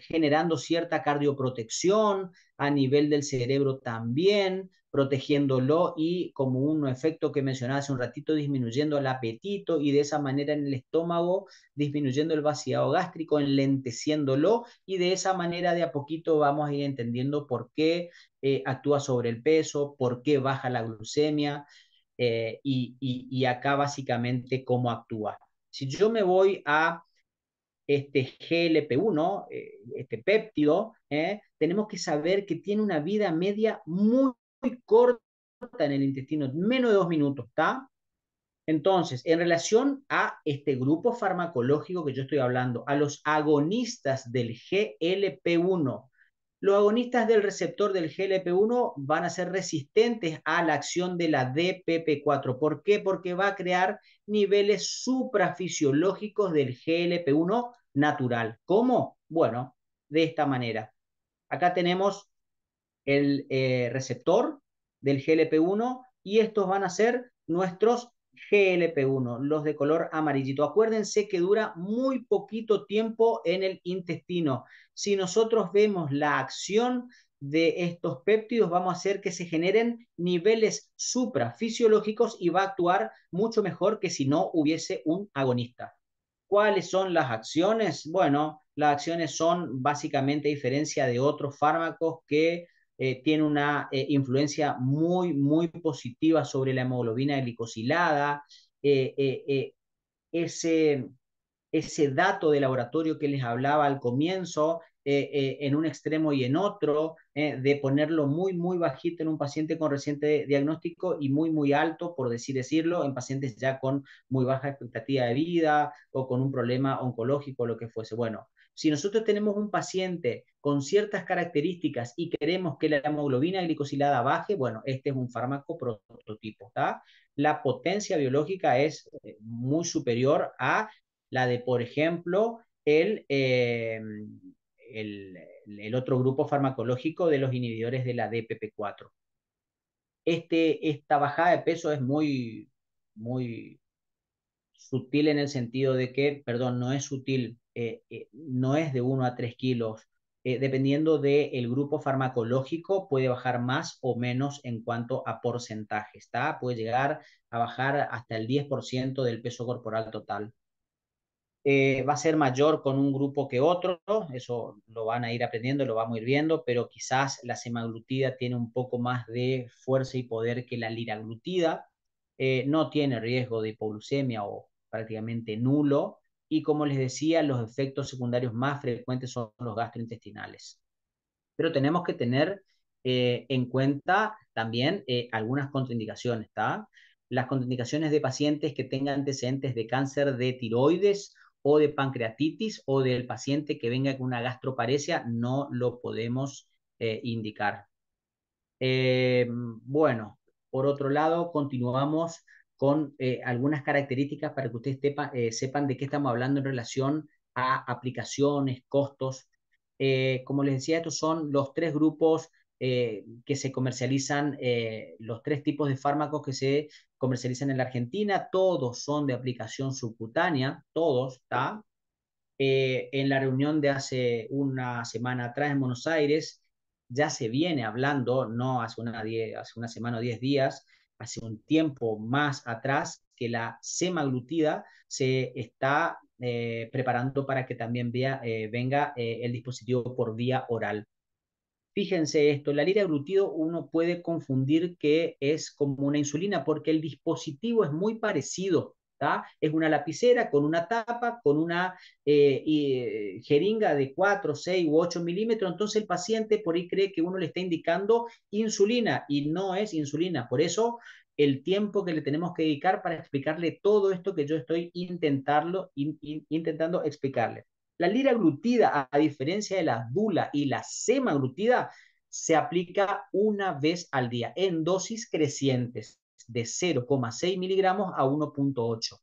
generando cierta cardioprotección, a nivel del cerebro también, protegiéndolo y como un efecto que mencionaba hace un ratito, disminuyendo el apetito y de esa manera en el estómago, disminuyendo el vaciado gástrico, enlenteciéndolo y de esa manera de a poquito vamos a ir entendiendo por qué actúa sobre el peso, por qué baja la glucemia y acá básicamente cómo actúa. Si yo me voy a este GLP-1, este péptido, tenemos que saber que tiene una vida media muy, muy corta en el intestino, menos de 2 minutos, ¿está? Entonces, en relación a este grupo farmacológico que yo estoy hablando, a los agonistas del GLP-1, los agonistas del receptor del GLP-1 van a ser resistentes a la acción de la DPP4. ¿Por qué? Porque va a crear niveles suprafisiológicos del GLP-1 natural. ¿Cómo? Bueno, de esta manera. Acá tenemos el receptor del GLP-1 y estos van a ser nuestros GLP-1, los de color amarillito. Acuérdense que dura muy poquito tiempo en el intestino. Si nosotros vemos la acción de estos péptidos, vamos a hacer que se generen niveles suprafisiológicos y va a actuar mucho mejor que si no hubiese un agonista. ¿Cuáles son las acciones? Bueno, las acciones son básicamente, a diferencia de otros fármacos que tienen una influencia muy, muy positiva sobre la hemoglobina glicosilada, eh, eh, eh, ese, ese dato de laboratorio que les hablaba al comienzo, en un extremo y en otro, de ponerlo muy, muy bajito en un paciente con reciente diagnóstico y muy, muy alto, por decirlo, en pacientes ya con muy baja expectativa de vida o con un problema oncológico, lo que fuese. Bueno, si nosotros tenemos un paciente con ciertas características y queremos que la hemoglobina glicosilada baje, bueno, este es un fármaco prototipo, ¿está? La potencia biológica es muy superior a la de, por ejemplo, el otro grupo farmacológico de los inhibidores de la DPP4. Esta bajada de peso es muy, muy sutil en el sentido de que, perdón, no es sutil, no es de 1 a 3 kilos. Dependiendo del grupo farmacológico, puede bajar más o menos en cuanto a porcentaje, ¿está? Puede llegar a bajar hasta el 10% del peso corporal total. Va a ser mayor con un grupo que otro, eso lo van a ir aprendiendo, lo vamos a ir viendo, pero quizás la semaglutida tiene un poco más de fuerza y poder que la liraglutida, no tiene riesgo de hipoglucemia o prácticamente nulo, y como les decía, los efectos secundarios más frecuentes son los gastrointestinales. Pero tenemos que tener en cuenta también algunas contraindicaciones, ¿está? Las contraindicaciones de pacientes que tengan antecedentes de cáncer de tiroides o de pancreatitis o del paciente que venga con una gastroparesia, no lo podemos indicar. Bueno, por otro lado, continuamos con algunas características para que ustedes sepan de qué estamos hablando en relación a aplicaciones, costos. Como les decía, estos son los tres grupos que se comercializan, los tres tipos de fármacos que se comercializan en la Argentina. Todos son de aplicación subcutánea, todos, ¿está? En la reunión de hace una semana atrás en Buenos Aires, ya se viene hablando, no hace una semana o 10 días, hace un tiempo más atrás, que la semaglutida se está preparando para que también venga el dispositivo por vía oral. Fíjense esto, la liraglutido uno puede confundir que es como una insulina porque el dispositivo es muy parecido, ¿tá? Es una lapicera con una tapa, con una jeringa de 4, 6 u 8 milímetros, entonces el paciente por ahí cree que uno le está indicando insulina y no es insulina. Por eso el tiempo que le tenemos que dedicar para explicarle todo esto que yo estoy intentando explicarle. La liraglutida, a diferencia de la dula y la semaglutida, se aplica una vez al día en dosis crecientes de 0,6 miligramos a 1,8.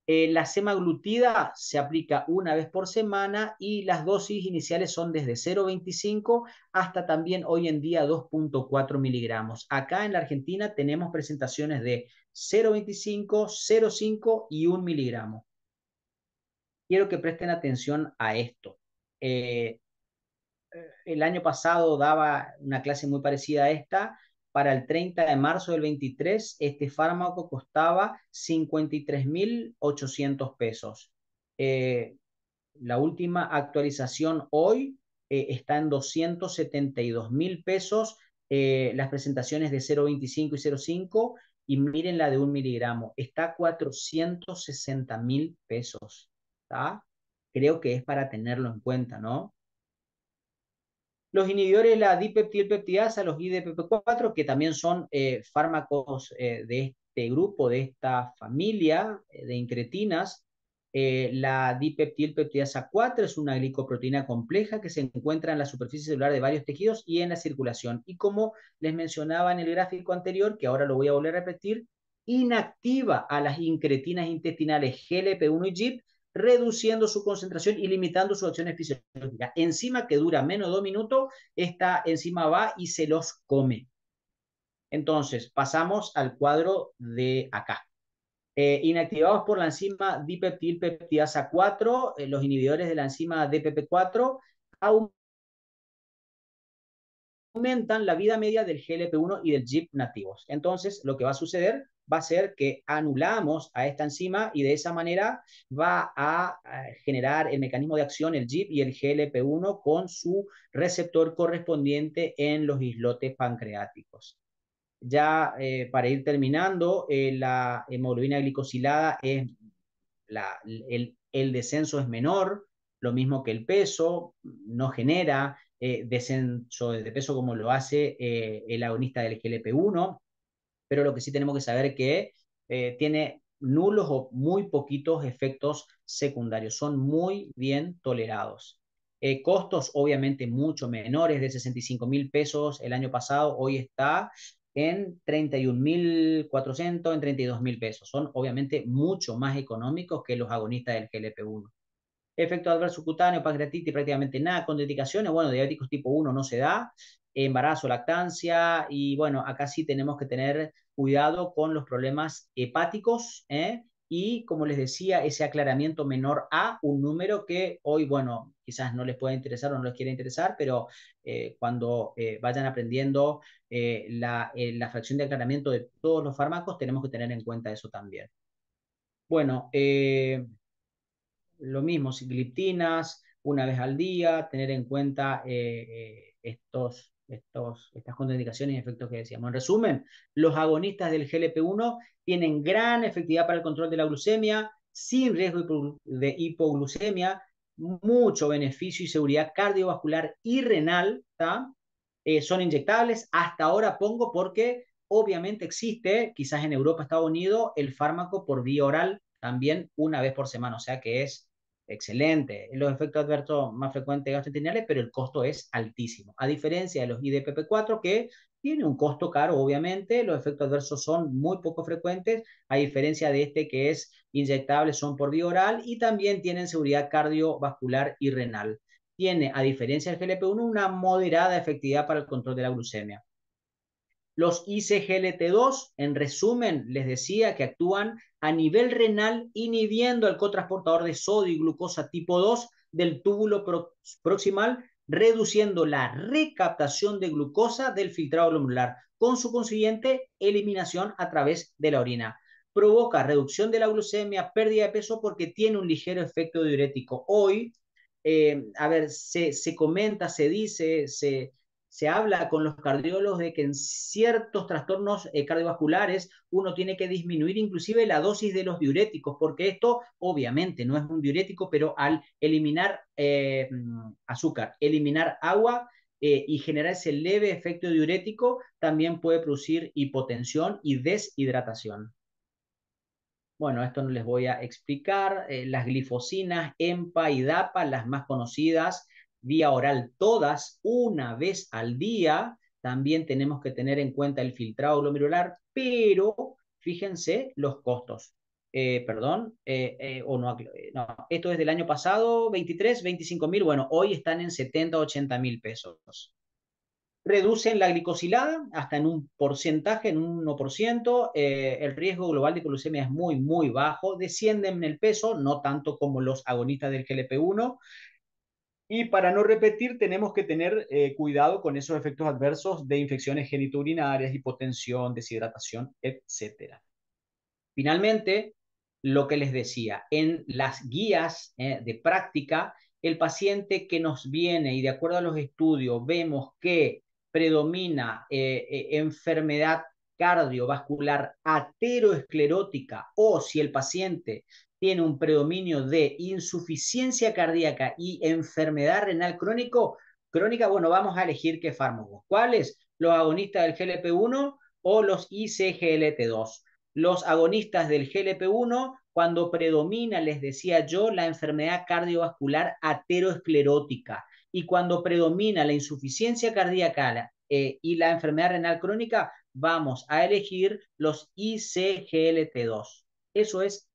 La semaglutida se aplica una vez por semana y las dosis iniciales son desde 0,25 hasta también hoy en día 2,4 miligramos. Acá en la Argentina tenemos presentaciones de 0,25, 0,5 y 1 miligramo. Quiero que presten atención a esto. El año pasado daba una clase muy parecida a esta para el 30 de marzo del 23, este fármaco costaba 53.800 pesos. La última actualización hoy está en 272.000 pesos, las presentaciones de 0,25 y 0,5, y miren la de 1 miligramo, está a 460.000 pesos. ¿Tá? Creo que es para tenerlo en cuenta, ¿no? Los inhibidores de la dipeptilpeptidasa, los IDPP4, que también son fármacos de este grupo, de esta familia de incretinas. La dipeptilpeptidasa 4 es una glicoproteína compleja que se encuentra en la superficie celular de varios tejidos y en la circulación. Y como les mencionaba en el gráfico anterior, que ahora lo voy a volver a repetir, inactiva a las incretinas intestinales GLP-1 y GIP, reduciendo su concentración y limitando sus acciones fisiológicas. Enzima que dura menos de 2 minutos, esta enzima va y se los come. Entonces, pasamos al cuadro de acá. Inactivados por la enzima dipeptilpeptidasa 4, los inhibidores de la enzima DPP4 aumentan la vida media del GLP-1 y del GIP nativos. Entonces, lo que va a suceder va a ser que anulamos a esta enzima y de esa manera va a generar el mecanismo de acción, el GIP y el GLP-1 con su receptor correspondiente en los islotes pancreáticos. Ya para ir terminando, la hemoglobina glicosilada es el descenso es menor, lo mismo que el peso, no genera descenso de peso como lo hace el agonista del GLP-1, pero lo que sí tenemos que saber es que tiene nulos o muy poquitos efectos secundarios, son muy bien tolerados. Costos obviamente mucho menores, de 65.000 pesos el año pasado, hoy está en 31.400, en 32.000 pesos. Son obviamente mucho más económicos que los agonistas del GLP-1. Efecto adverso cutáneo, pancreatitis, prácticamente nada. Contraindicaciones, bueno, diabéticos tipo 1 no se da. Embarazo, lactancia, y bueno, acá sí tenemos que tener cuidado con los problemas hepáticos, y como les decía, ese aclaramiento menor a un número que hoy, bueno, quizás no les pueda interesar o no les quiera interesar, pero cuando vayan aprendiendo la fracción de aclaramiento de todos los fármacos, tenemos que tener en cuenta eso también. Bueno, lo mismo, gliptinas, una vez al día, tener en cuenta estas contraindicaciones y efectos que decíamos. En resumen, los agonistas del GLP-1 tienen gran efectividad para el control de la glucemia, sin riesgo de hipoglucemia, mucho beneficio y seguridad cardiovascular y renal, son inyectables. Hasta ahora pongo porque obviamente existe, quizás en Europa, Estados Unidos, el fármaco por vía oral también una vez por semana, o sea que es excelente. Los efectos adversos más frecuentes gastrointestinales, pero el costo es altísimo. A diferencia de los IDPP4, que tiene un costo caro, obviamente, los efectos adversos son muy poco frecuentes, a diferencia de este que es inyectable, son por vía oral y también tienen seguridad cardiovascular y renal. Tiene, a diferencia del GLP-1, una moderada efectividad para el control de la glucemia. Los ICGLT2, en resumen, les decía que actúan a nivel renal inhibiendo el cotransportador de sodio y glucosa tipo 2 del túbulo proximal, reduciendo la recaptación de glucosa del filtrado glomerular, con su consiguiente eliminación a través de la orina. Provoca reducción de la glucemia, pérdida de peso porque tiene un ligero efecto diurético. Hoy, a ver, se comenta, se dice, se habla con los cardiólogos de que en ciertos trastornos cardiovasculares uno tiene que disminuir inclusive la dosis de los diuréticos, porque esto obviamente no es un diurético, pero al eliminar azúcar, eliminar agua y generar ese leve efecto diurético, también puede producir hipotensión y deshidratación. Bueno, esto no les voy a explicar. Las glifosinas, EMPA y DAPA, las más conocidas, vía oral todas, una vez al día. También tenemos que tener en cuenta el filtrado glomerular, pero fíjense los costos. Perdón, no, esto es del año pasado, 23, 25.000, bueno, hoy están en 70, 80.000 pesos. Reducen la glicosilada hasta en un porcentaje, en un 1%, el riesgo global de hipoglucemia es muy, muy bajo, descienden en el peso, no tanto como los agonistas del GLP-1, Y para no repetir, tenemos que tener cuidado con esos efectos adversos de infecciones genitourinarias, hipotensión, deshidratación, etcétera. Finalmente, lo que les decía, en las guías de práctica, el paciente que nos viene y de acuerdo a los estudios vemos que predomina enfermedad cardiovascular ateroesclerótica o si el paciente tiene un predominio de insuficiencia cardíaca y enfermedad renal crónica, bueno, vamos a elegir qué fármacos. ¿Cuáles? Los agonistas del GLP-1 o los ICGLT2. Los agonistas del GLP-1, cuando predomina, les decía yo, la enfermedad cardiovascular ateroesclerótica y cuando predomina la insuficiencia cardíaca y la enfermedad renal crónica, vamos a elegir los ICGLT2. Eso es,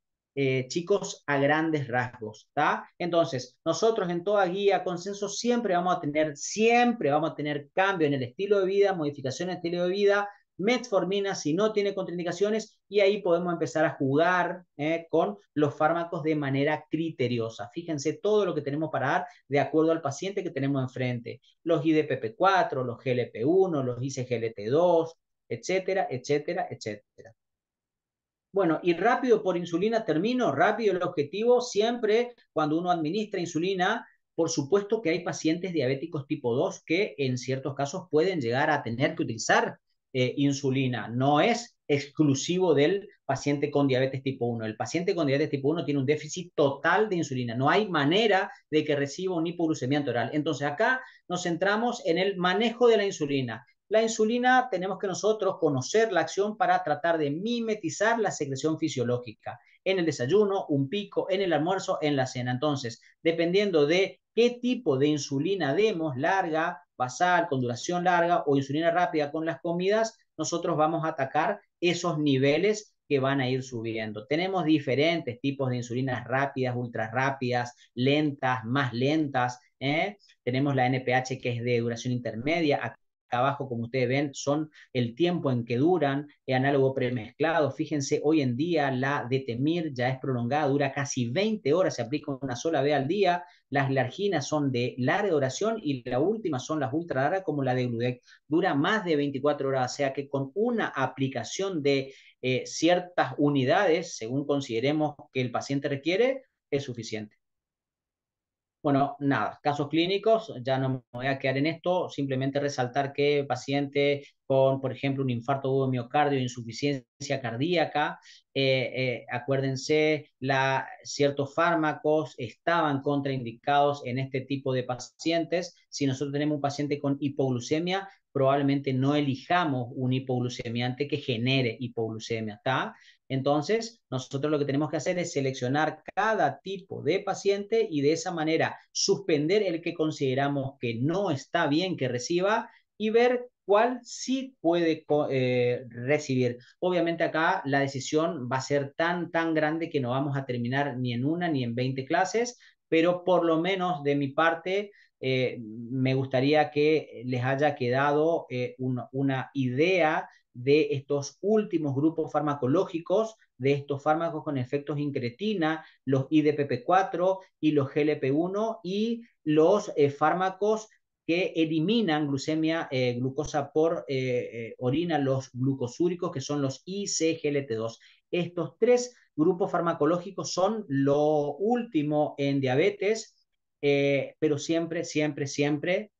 chicos, a grandes rasgos, ¿está? Entonces, nosotros en toda guía, consenso, siempre vamos a tener cambio en el estilo de vida, modificación en el estilo de vida, metformina si no tiene contraindicaciones y ahí podemos empezar a jugar con los fármacos de manera criteriosa. Fíjense todo lo que tenemos para dar de acuerdo al paciente que tenemos enfrente. Los IDPP4, los GLP-1, los ICGLT2, etcétera, etcétera, etcétera. Bueno, y rápido por insulina termino, rápido el objetivo, siempre cuando uno administra insulina, por supuesto que hay pacientes diabéticos tipo 2 que en ciertos casos pueden llegar a tener que utilizar insulina. No es exclusivo del paciente con diabetes tipo 1. El paciente con diabetes tipo 1 tiene un déficit total de insulina. No hay manera de que reciba una hipoglucemia oral. Entonces acá nos centramos en el manejo de la insulina. La insulina tenemos que nosotros conocer la acción para tratar de mimetizar la secreción fisiológica. En el desayuno, un pico, en el almuerzo, en la cena. Entonces, dependiendo de qué tipo de insulina demos, larga, basal, con duración larga o insulina rápida con las comidas, nosotros vamos a atacar esos niveles que van a ir subiendo. Tenemos diferentes tipos de insulinas rápidas, ultra rápidas, lentas, más lentas. Tenemos la NPH que es de duración intermedia. Abajo, como ustedes ven, son el tiempo en que duran, análogo premezclado. Fíjense, hoy en día la Detemir ya es prolongada, dura casi 20 horas, se aplica una sola vez al día. Las Larginas son de larga duración y la última son las ultra largas como la de Gludec. Dura más de 24 horas, o sea que con una aplicación de ciertas unidades, según consideremos que el paciente requiere, es suficiente. Bueno, nada, casos clínicos, ya no me voy a quedar en esto, simplemente resaltar que paciente con, por ejemplo, un infarto agudo de miocardio, insuficiencia cardíaca, acuérdense, ciertos fármacos estaban contraindicados en este tipo de pacientes. Si nosotros tenemos un paciente con hipoglucemia, probablemente no elijamos un hipoglucemiante que genere hipoglucemia, ¿está? Entonces, nosotros lo que tenemos que hacer es seleccionar cada tipo de paciente y de esa manera suspender el que consideramos que no está bien que reciba y ver cuál sí puede recibir. Obviamente acá la decisión va a ser tan grande que no vamos a terminar ni en una ni en 20 clases, pero por lo menos de mi parte me gustaría que les haya quedado una idea de estos últimos grupos farmacológicos, de estos fármacos con efectos incretina, los IDPP4 y los GLP-1 y los fármacos que eliminan glucosa por orina, los glucosúricos, que son los ICGLT2. Estos tres grupos farmacológicos son lo último en diabetes, pero siempre, siempre, siempre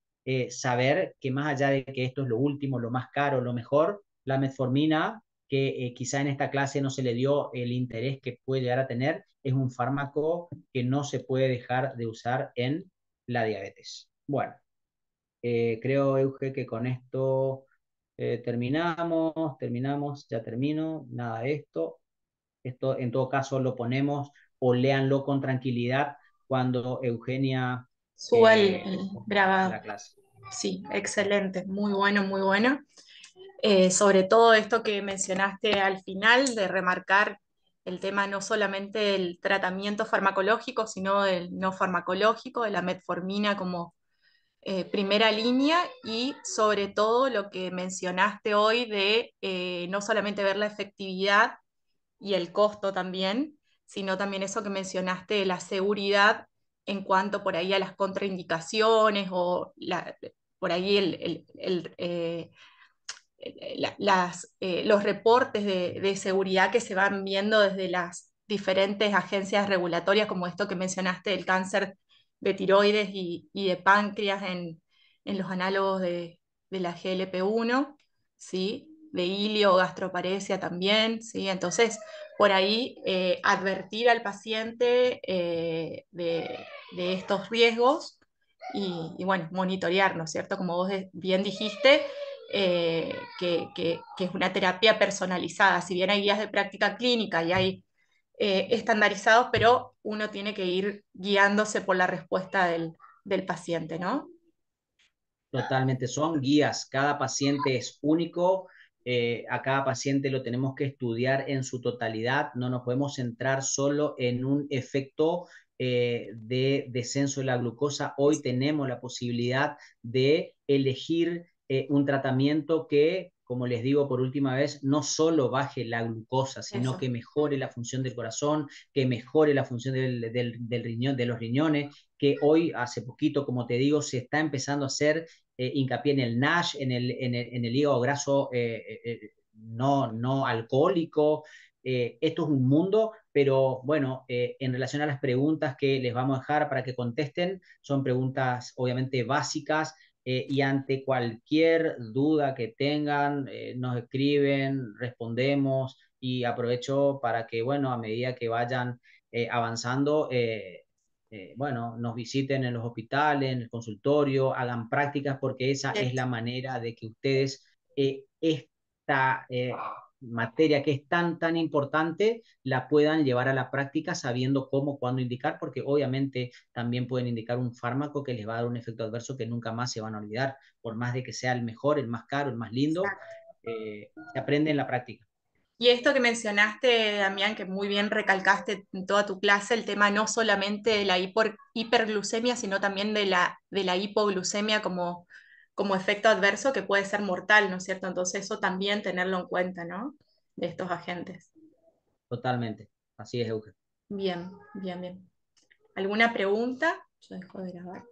saber que más allá de que esto es lo último, lo más caro, lo mejor, la metformina, que quizá en esta clase no se le dio el interés que puede llegar a tener, es un fármaco que no se puede dejar de usar en la diabetes. Bueno, creo, Euge, que con esto terminamos, ya termino, nada de esto. Esto en todo caso lo ponemos o léanlo con tranquilidad cuando Eugenia Suba el grabado. la clase. Sí, excelente, muy bueno, muy bueno. Sobre todo esto que mencionaste al final, de remarcar el tema no solamente del tratamiento farmacológico, sino del no farmacológico, de la metformina como primera línea y sobre todo lo que mencionaste hoy de no solamente ver la efectividad y el costo también, sino también eso que mencionaste de la seguridad en cuanto por ahí a las contraindicaciones o por ahí los reportes de seguridad que se van viendo desde las diferentes agencias regulatorias, como esto que mencionaste, el cáncer de tiroides y de páncreas en los análogos de la GLP-1, ¿sí? De ilio, gastroparesia también, ¿sí? Entonces, por ahí advertir al paciente de estos riesgos y, bueno, monitorear, ¿no es cierto? Como vos bien dijiste, que es una terapia personalizada. Si bien hay guías de práctica clínica y hay estandarizados, pero uno tiene que ir guiándose por la respuesta del paciente, ¿no? Totalmente, son guías, cada paciente es único, a cada paciente lo tenemos que estudiar en su totalidad, no nos podemos centrar solo en un efecto de descenso de la glucosa. Hoy tenemos la posibilidad de elegir un tratamiento que, como les digo por última vez, no solo baje la glucosa, sino Eso. que mejore la función del corazón, que mejore la función del riñón, de los riñones, que hoy, hace poquito, como te digo, se está empezando a hacer hincapié en el NASH, en el hígado graso no alcohólico. Esto es un mundo, pero bueno, en relación a las preguntas que les vamos a dejar para que contesten, son preguntas obviamente básicas, y ante cualquier duda que tengan, nos escriben, respondemos, y aprovecho para que, bueno, a medida que vayan avanzando, bueno, nos visiten en los hospitales, en el consultorio, hagan prácticas, porque esa es la manera de que ustedes esta materia que es tan importante la puedan llevar a la práctica sabiendo cómo, cuándo indicar, porque obviamente también pueden indicar un fármaco que les va a dar un efecto adverso que nunca más se van a olvidar, por más de que sea el mejor, el más caro, el más lindo, Exacto. se aprende en la práctica. Y esto que mencionaste, Damián, que muy bien recalcaste en toda tu clase, el tema no solamente de la hiperglucemia, sino también de la hipoglucemia como efecto adverso que puede ser mortal, ¿no es cierto? Entonces eso también tenerlo en cuenta, ¿no? De estos agentes. Totalmente, así es, Euge. Bien, bien, bien. ¿Alguna pregunta? Yo dejo de grabar.